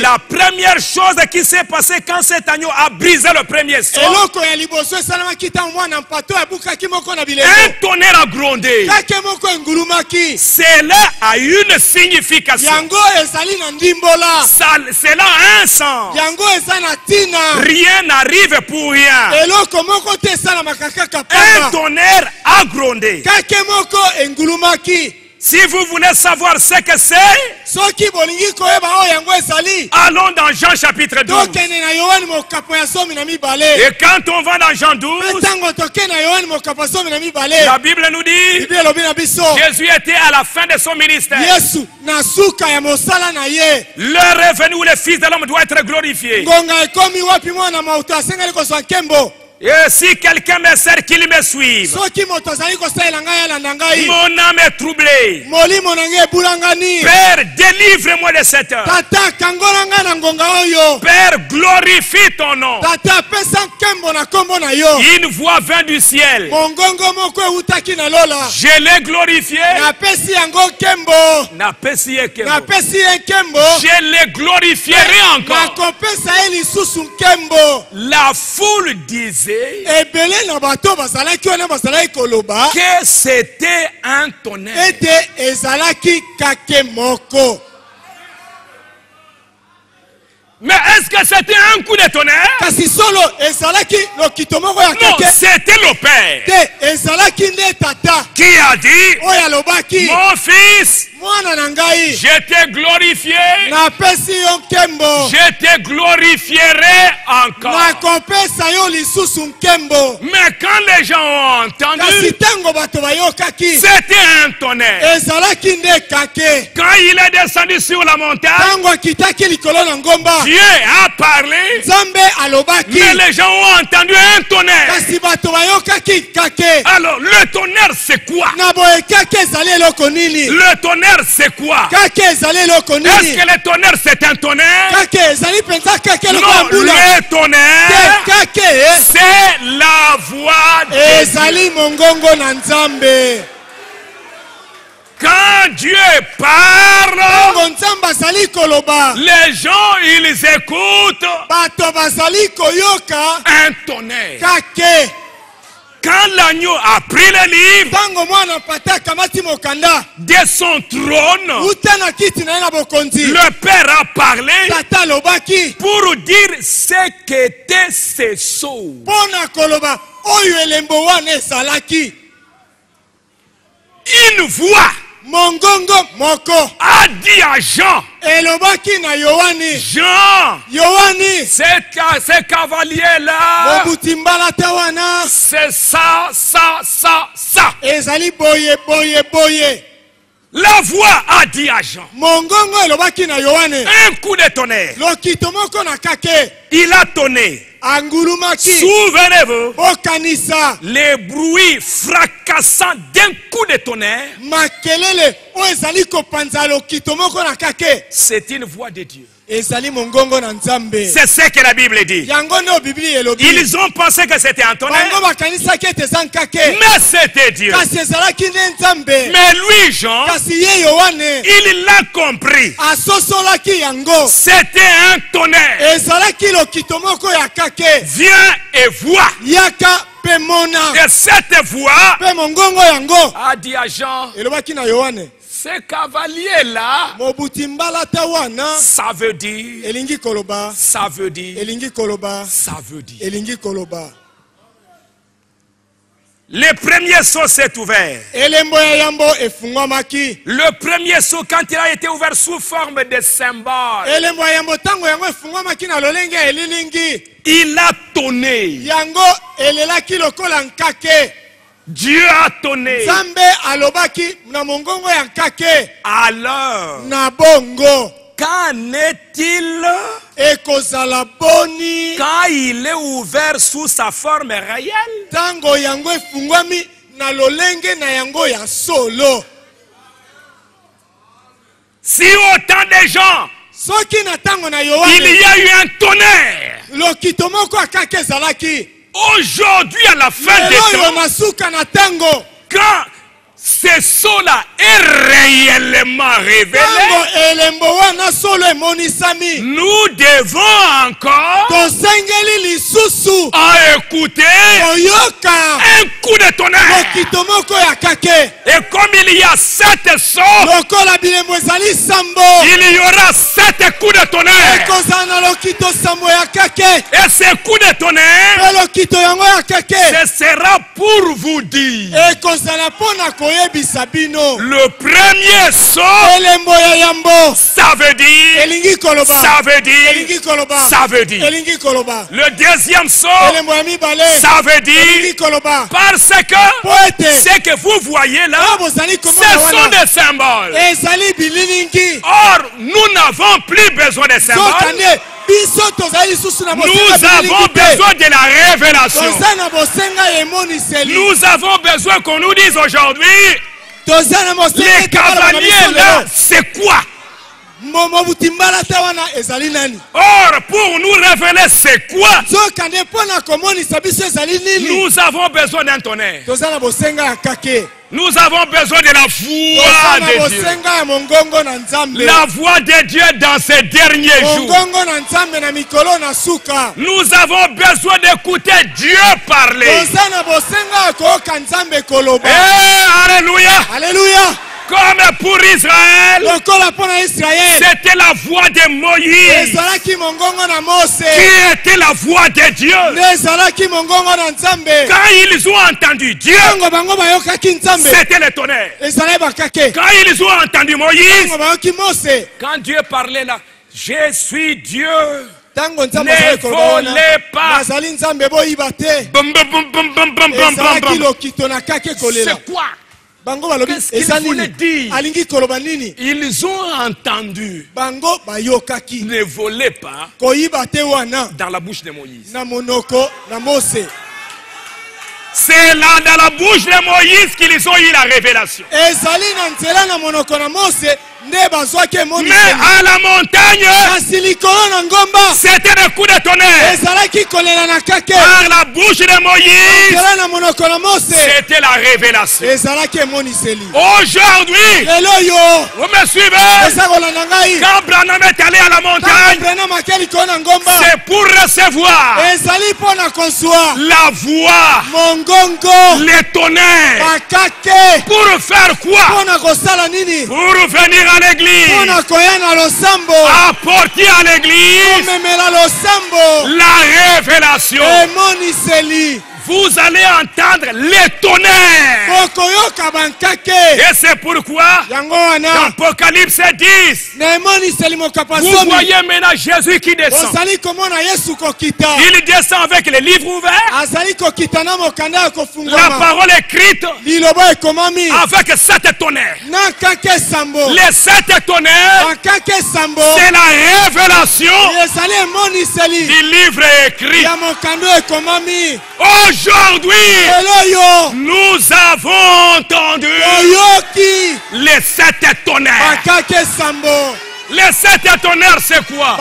la première chose qui s'est passée quand cet agneau a brisé le premier sceau, un tonnerre a grondé. Cela a une signification. Cela a un sens. Rien n'arrive pour rien. Un tonnerre a grondé. Si vous voulez savoir ce que c'est, allons dans Jean chapitre 12. Et quand on va dans Jean 12, la Bible nous dit, Jésus était à la fin de son ministère. L'heure est venue où le Fils de l'homme doit être glorifié. Et si quelqu'un me sert, qu'il me suive. Mon âme est troublée. Père, délivre-moi de cette heure. Père, glorifie ton nom. Une voix vint du ciel. Je l'ai glorifié. Je le glorifierai encore. La foule disait que c'était un tonnerre. Mais est-ce que c'était un coup de tonnerre? Non, c'était le Père qui a dit, mon fils, je t'ai glorifié, je te glorifierai encore. Mais quand les gens ont entendu, c'était un tonnerre. Quand il est descendu sur la montagne, Dieu a parlé, mais les gens ont entendu un tonnerre. Alors le tonnerre c'est quoi? Le tonnerre c'est quoi? Est-ce que le tonnerre c'est un tonnerre? Non, le tonnerre c'est la voix de Dieu. Quand Dieu parle, les gens, ils écoutent un tonnerre. Quand l'agneau a pris le livre de son trône, le Père a parlé pour dire ce qu'étaient ces sceaux. Une voix a dit à Jean, ce cavalier-là, c'est ça. La voix a dit à Jean, un coup de tonnerre, il a tonné. Souvenez-vous, les bruits fracassants d'un coup de tonnerre, c'est une voix de Dieu. C'est ce que la Bible dit. Ils ont pensé que c'était un tonnerre, mais c'était Dieu. Mais lui, Jean, il l'a compris. C'était un tonnerre. Viens et vois. Et cette voix a dit à Jean, ce cavalier-là, ça veut dire, ça veut dire, ça veut dire. Le premier seau s'est ouvert. Le premier seau, quand il a été ouvert sous forme de symbole, il a tonné. Dieu a tonné. Alors, qu'en est-il quand il est ouvert sous sa forme réelle? Si autant de gens, il y a eu un tonnerre, aujourd'hui à la fin des temps, quand ce saut-là est réellement révélé, nous devons encore écouter un coup de tonnerre. Et comme il y a 7 sauts, il y aura 7 coups de tonnerre. Et ces coups de tonnerre, ce sera pour vous dire. Le premier saut, ça veut dire, ça veut dire, ça veut dire. Le deuxième saut, ça veut dire, parce que ce que vous voyez là, ce sont des symboles. Or, nous n'avons plus besoin de symboles. Nous avons besoin de la révélation. Nous avons besoin qu'on nous dise aujourd'hui, les cavaliers là, c'est quoi? Or, pour nous révéler c'est quoi, nous avons besoin d'un tonnerre. Nous avons besoin de la voix de Dieu. La voix de Dieu dans ces derniers jours. Nous avons besoin d'écouter Dieu parler. Alléluia. Alléluia. Comme pour Israël, c'était la voix de Moïse qui était la voix de Dieu. Quand ils ont entendu Dieu, c'était le tonnerre. Quand ils ont entendu Moïse, quand Dieu parlait là, je suis Dieu, ne volez pas. C'est quoi? Qu'est-ce qu'il voulait dire? Ils ont entendu. Ne volez pas dans la bouche de Moïse. C'est là dans la bouche de Moïse qu'ils ont eu la révélation. Mais à la montagne, c'était un coup de tonnerre. Par la bouche de Moïse, c'était la révélation. Aujourd'hui, vous me suivez? Quand Branham est allé à la montagne, c'est pour recevoir la voix, les tonnerres. Pour faire quoi? Pour venir à l'église, apporter à l'église la révélation. Vous allez entendre les tonnerres. Et c'est pourquoi dans Apocalypse 10, vous voyez maintenant Jésus qui descend. Il descend avec les livres ouverts, la parole écrite avec 7 tonnerres. Les 7 tonnerres, c'est la révélation du livre écrit. Aujourd'hui, nous avons entendu les 7 tonnerres. Les 7 tonnerres, c'est quoi?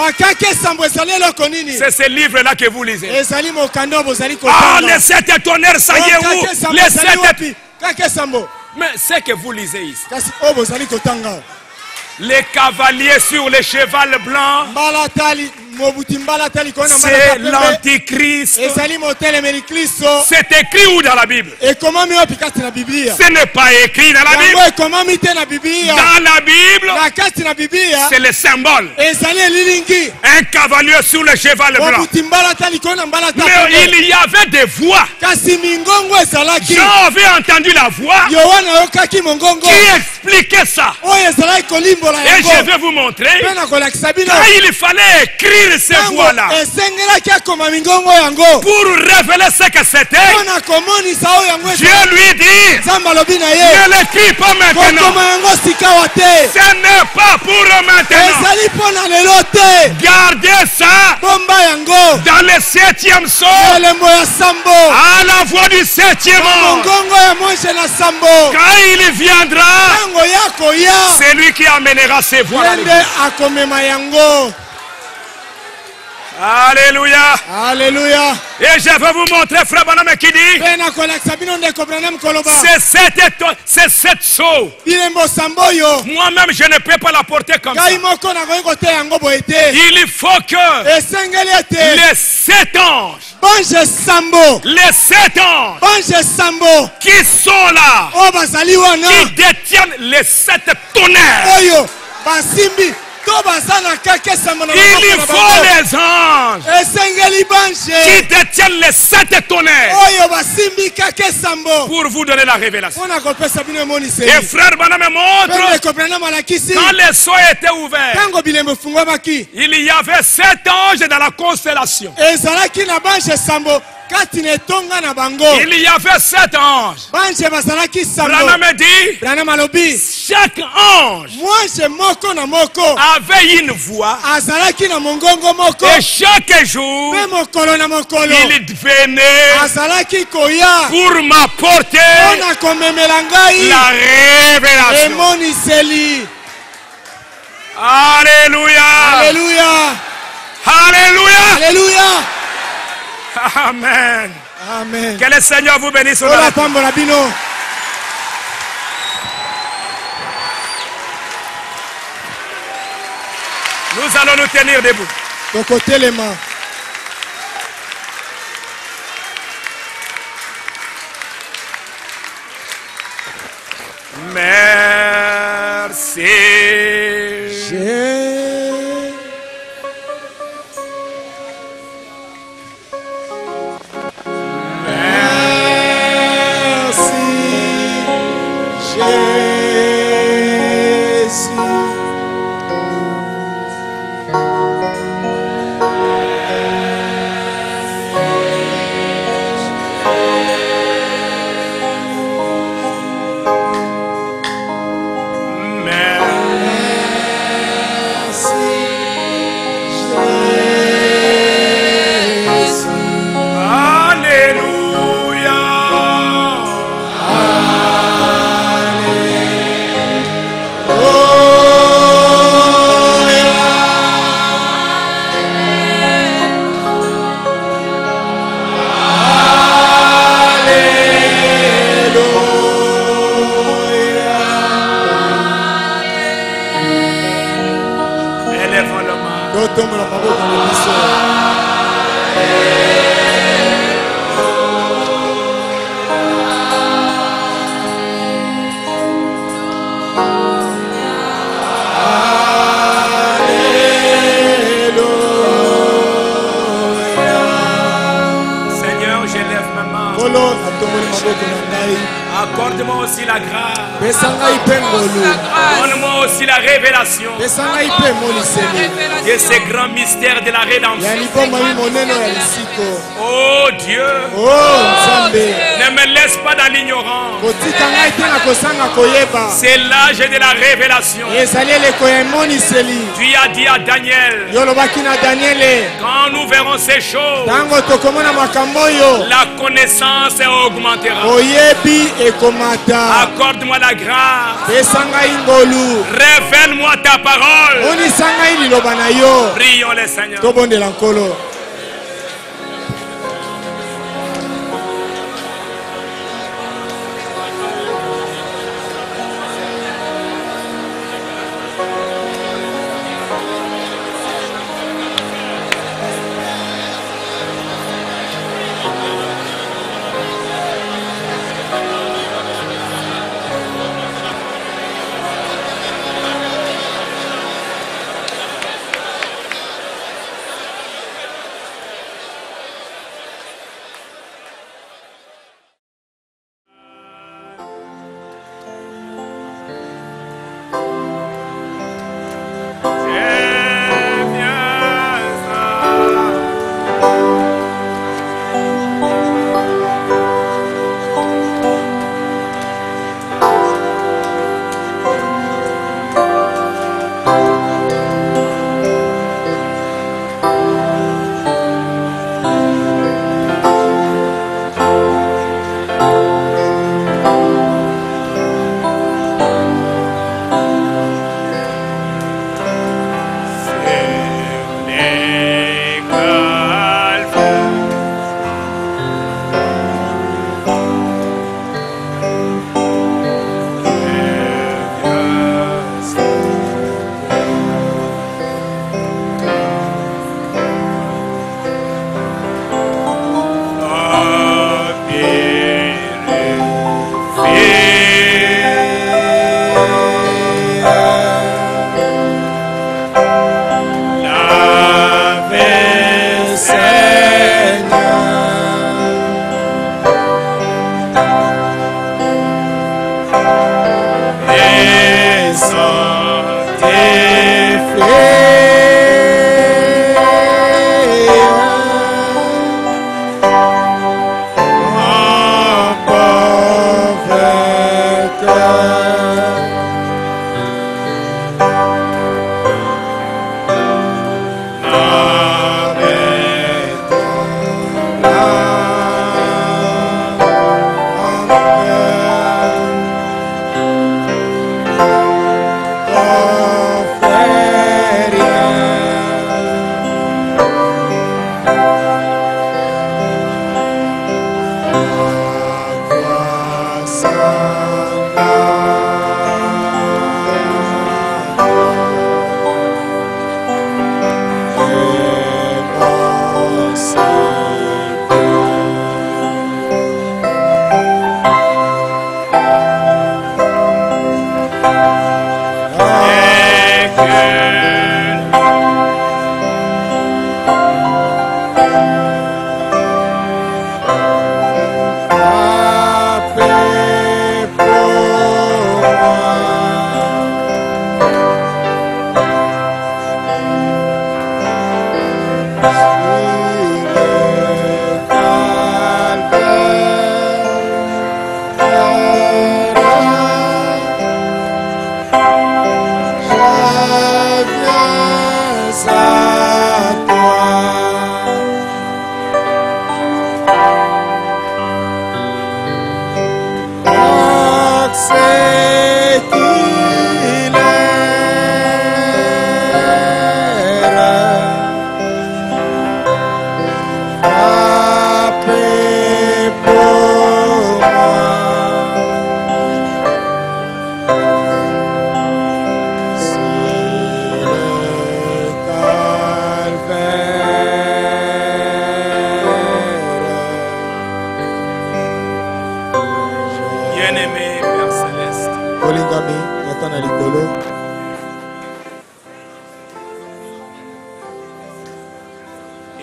C'est ce livre-là que vous lisez. Ah, les 7 tonnerres, ça y est où? Les 7... Mais c'est que vous lisez ici. Les cavaliers sur les chevals blancs, c'est l'antichrist. C'est écrit où dans la Bible? Ce n'est pas écrit dans la Bible. Dans la Bible, c'est le symbole. Un cavalier sur le cheval blanc. Mais il y avait des voix. J'avais entendu la voix qui expliquait ça. Et je vais vous montrer. Quand il fallait écrire ces voix-là pour révéler ce que c'était, Dieu lui dit, ne l'écris pas maintenant. Ce n'est pas pour maintenant. Gardez ça dans le 7e psaume, à la voix du 7e ange. Quand il viendra, c'est lui qui amènera ses voix. Alléluia. Alléluia. Et je vais vous montrer frère Branham qui dit c'est 7 sceaux. Moi-même je ne peux pas la porter comme ça. Il faut que les 7 anges, les 7 anges qui sont là, qui détiennent les 7 tonnerres, il faut les anges qui détiennent les 7 tonnerres pour vous donner la révélation. Et frère Branham montre quand les sceaux étaient ouverts, il y avait 7 anges dans la constellation. Il y avait 7 anges. Branham dit chaque ange avait une voix. Et chaque jour il venait pour m'apporter la révélation. Alléluia. Alléluia. Alléluia. Alléluia. Amen. Amen. Que le Seigneur vous bénisse. Nous allons nous tenir debout. Merci. Accorde-moi aussi la grâce. Donne-moi aussi la révélation de ces grands mystères de la rédemption. Oh Dieu, ne me laisse pas dans l'ignorance. C'est l'âge de la révélation. Tu as dit à Daniel, quand nous verrons ces choses, la connaissance augmentera. Accorde-moi la grâce. Révèle-moi ta parole. Prions le Seigneur.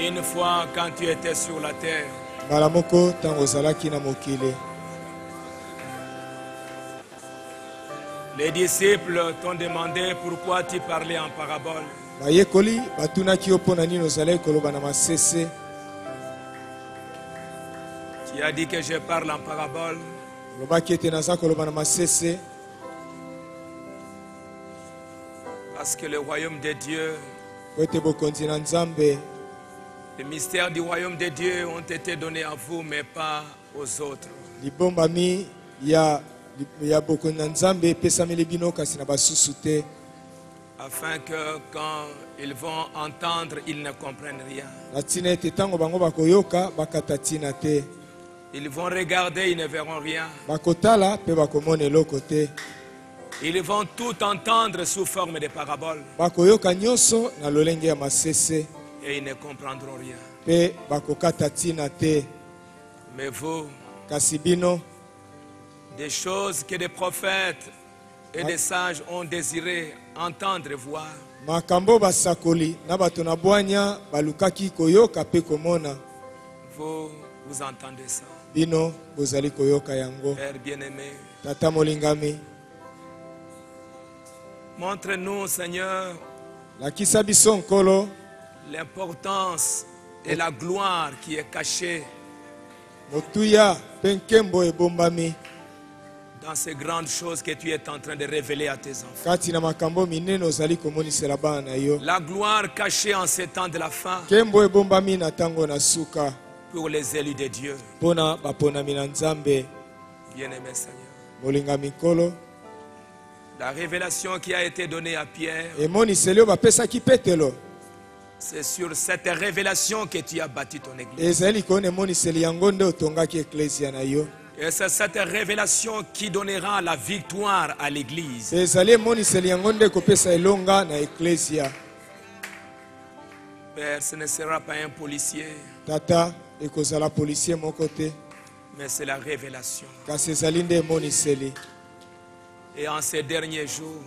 Une fois, quand tu étais sur la terre, les disciples t'ont demandé pourquoi tu parlais en parabole. Tu as dit que je parle en parabole. Parce que le royaume de Dieu, les mystères du royaume de Dieu ont été donnés à vous, mais pas aux autres. Afin que quand ils vont entendre, ils ne comprennent rien. Ils vont regarder, ils ne verront rien. Ils vont tout entendre sous forme de paraboles. Et ils ne comprendront rien. Mais vous, des choses que des prophètes et des sages ont désiré entendre et voir, vous entendez ça. Père bien-aimé, montre-nous, Seigneur, l'importance et la gloire qui est cachée dans ces grandes choses que tu es en train de révéler à tes enfants. La gloire cachée en ces temps de la fin pour les élus de Dieu. Bien-aimé Seigneur, la révélation qui a été donnée à Pierre, c'est sur cette révélation que tu as bâti ton église. Et c'est cette révélation qui donnera la victoire à l'église. Père, ce ne sera pas un policier, mais c'est la révélation. Et en ces derniers jours,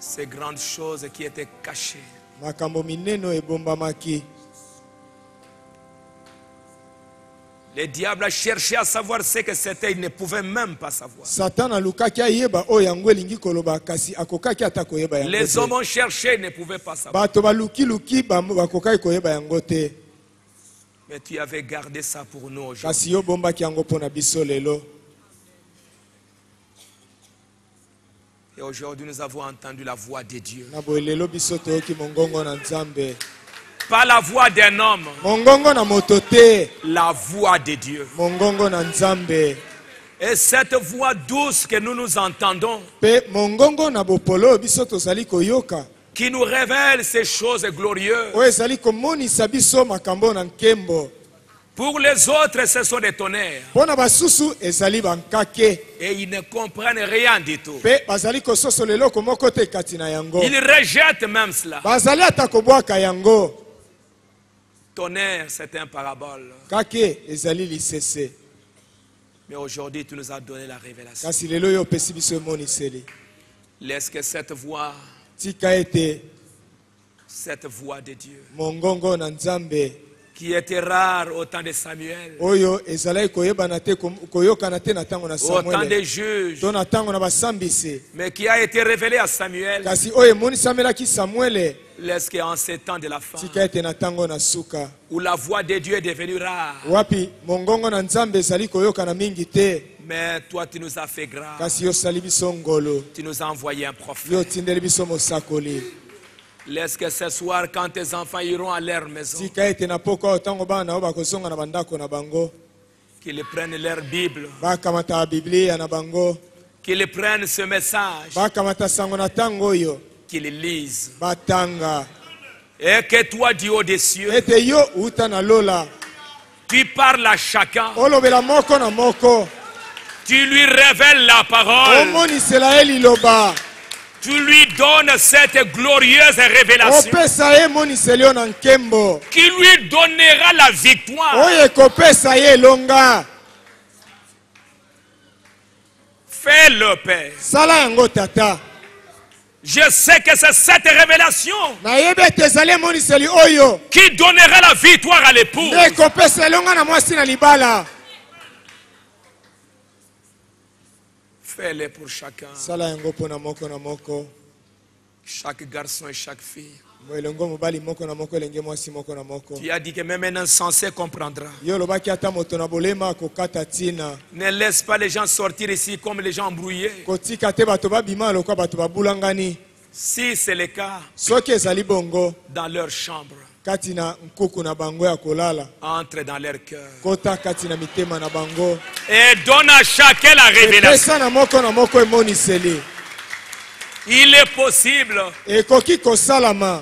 ces grandes choses qui étaient cachées, le diable a cherché à savoir ce que c'était, il ne pouvait même pas savoir. Les hommes ont cherché, ils ne pouvaient pas savoir. Mais tu avais gardé ça pour nous aujourd'hui. Et aujourd'hui, nous avons entendu la voix de Dieu. Pas la voix d'un homme, la voix de Dieu. Et cette voix douce que nous entendons, qui nous révèle ces choses glorieuses. Pour les autres, ce sont des tonnerres. Et ils ne comprennent rien du tout. Ils rejettent même cela. Tonnerre, c'est un parabole. Mais aujourd'hui, tu nous as donné la révélation. Laisse que cette voix de Dieu, qui était rare au temps de Samuel, au temps des juges, mais qui a été révélé à Samuel. Laisse qu'en ces temps de la fin, où la voix de Dieu est devenue rare, mais toi tu nous as fait grâce. Tu nous as envoyé un prophète. Laisse que ce soir, quand tes enfants iront à leur maison, qu'ils prennent leur Bible, qu'ils prennent ce message, qu'ils lisent, et que toi du haut des cieux, tu parles à chacun, tu lui révèles la parole, tu lui donnes cette glorieuse révélation qui lui donnera la victoire. Fais-le, Père. Je sais que c'est cette révélation qui donnera la victoire à l'époux. Fais-le pour chacun. Chaque garçon et chaque fille. Tu as dit que même un insensé comprendra. Ne laisse pas les gens sortir ici comme les gens embrouillés. Si c'est le cas, dans leur chambre, entre dans leur cœur et donne à chacun la révélation. Il est possible,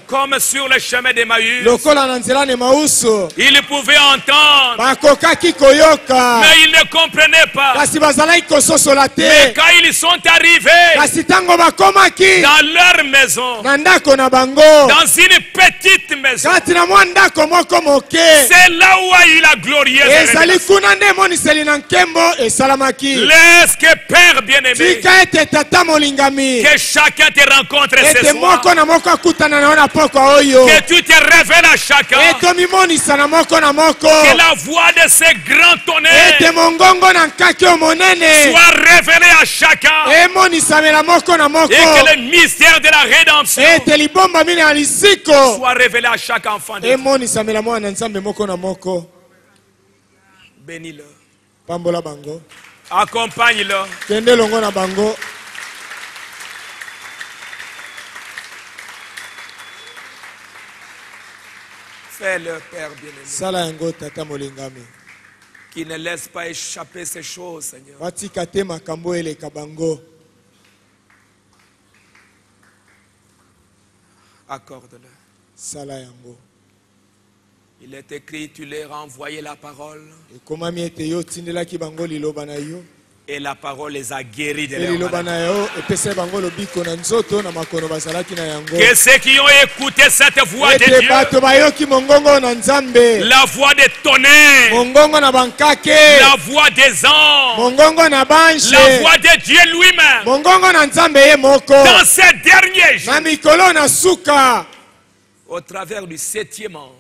comme sur le chemin d'Emmaüs, ils pouvaient entendre, mais ils ne comprenaient pas. Mais quand ils sont arrivés dans leur maison, dans une petite maison, c'est là où a eu la glorieuse révélation. Laisse que Père bien-aimé, que chacun te rencontre ce soir, que tu te révèles à chacun, que la voix de ces grands tonnerres soit révélée à chacun, et que le mystère de la rédemption soit révélé à chaque enfant de Dieu. Bénis-le, accompagne-le, fais-le, Père bien-aimé, qui ne laisse pas échapper ces choses, Seigneur. Accorde-le. Il est écrit, tu leur as envoyé la parole, et la parole les a guéris de leur maladie. Que ceux qui ont écouté cette voix de Dieu, la voix des tonnerres, la voix des anges, la voix de Dieu lui-même, dans ces derniers jours, au travers du 7e ange,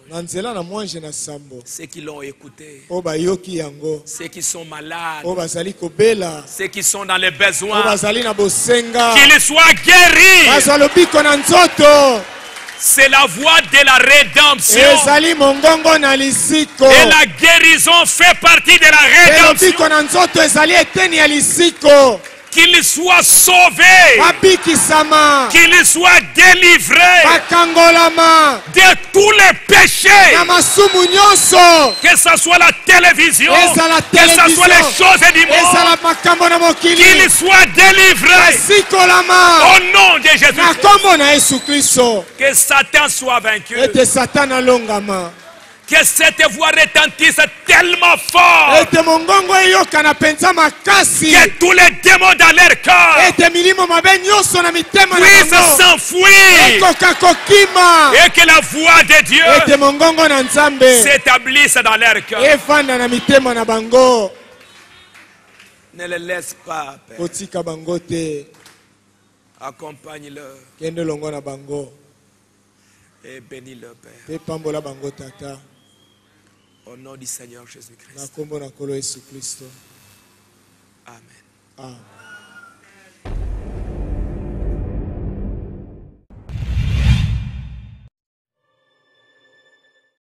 ceux qui l'ont écouté, ceux qui sont malades, ceux qui sont dans les besoins, qu'ils soient guéris. C'est la voie de la rédemption. Et la guérison fait partie de la rédemption. Qu'il soit sauvé, qu'il soit délivré de tous les péchés, que ce soit la télévision, que ce soit les choses du monde, qu'il soit délivré au nom de Jésus. Que Satan soit vaincu. Que cette voix retentisse tellement fort que tous les démons dans leur cœur puissent s'enfuir et que la voix de Dieu s'établisse dans leur cœur. Ne les laisse pas, Père. Accompagne-le et bénis-le, Père. Au nom du Seigneur Jésus-Christ. Amen. Amen.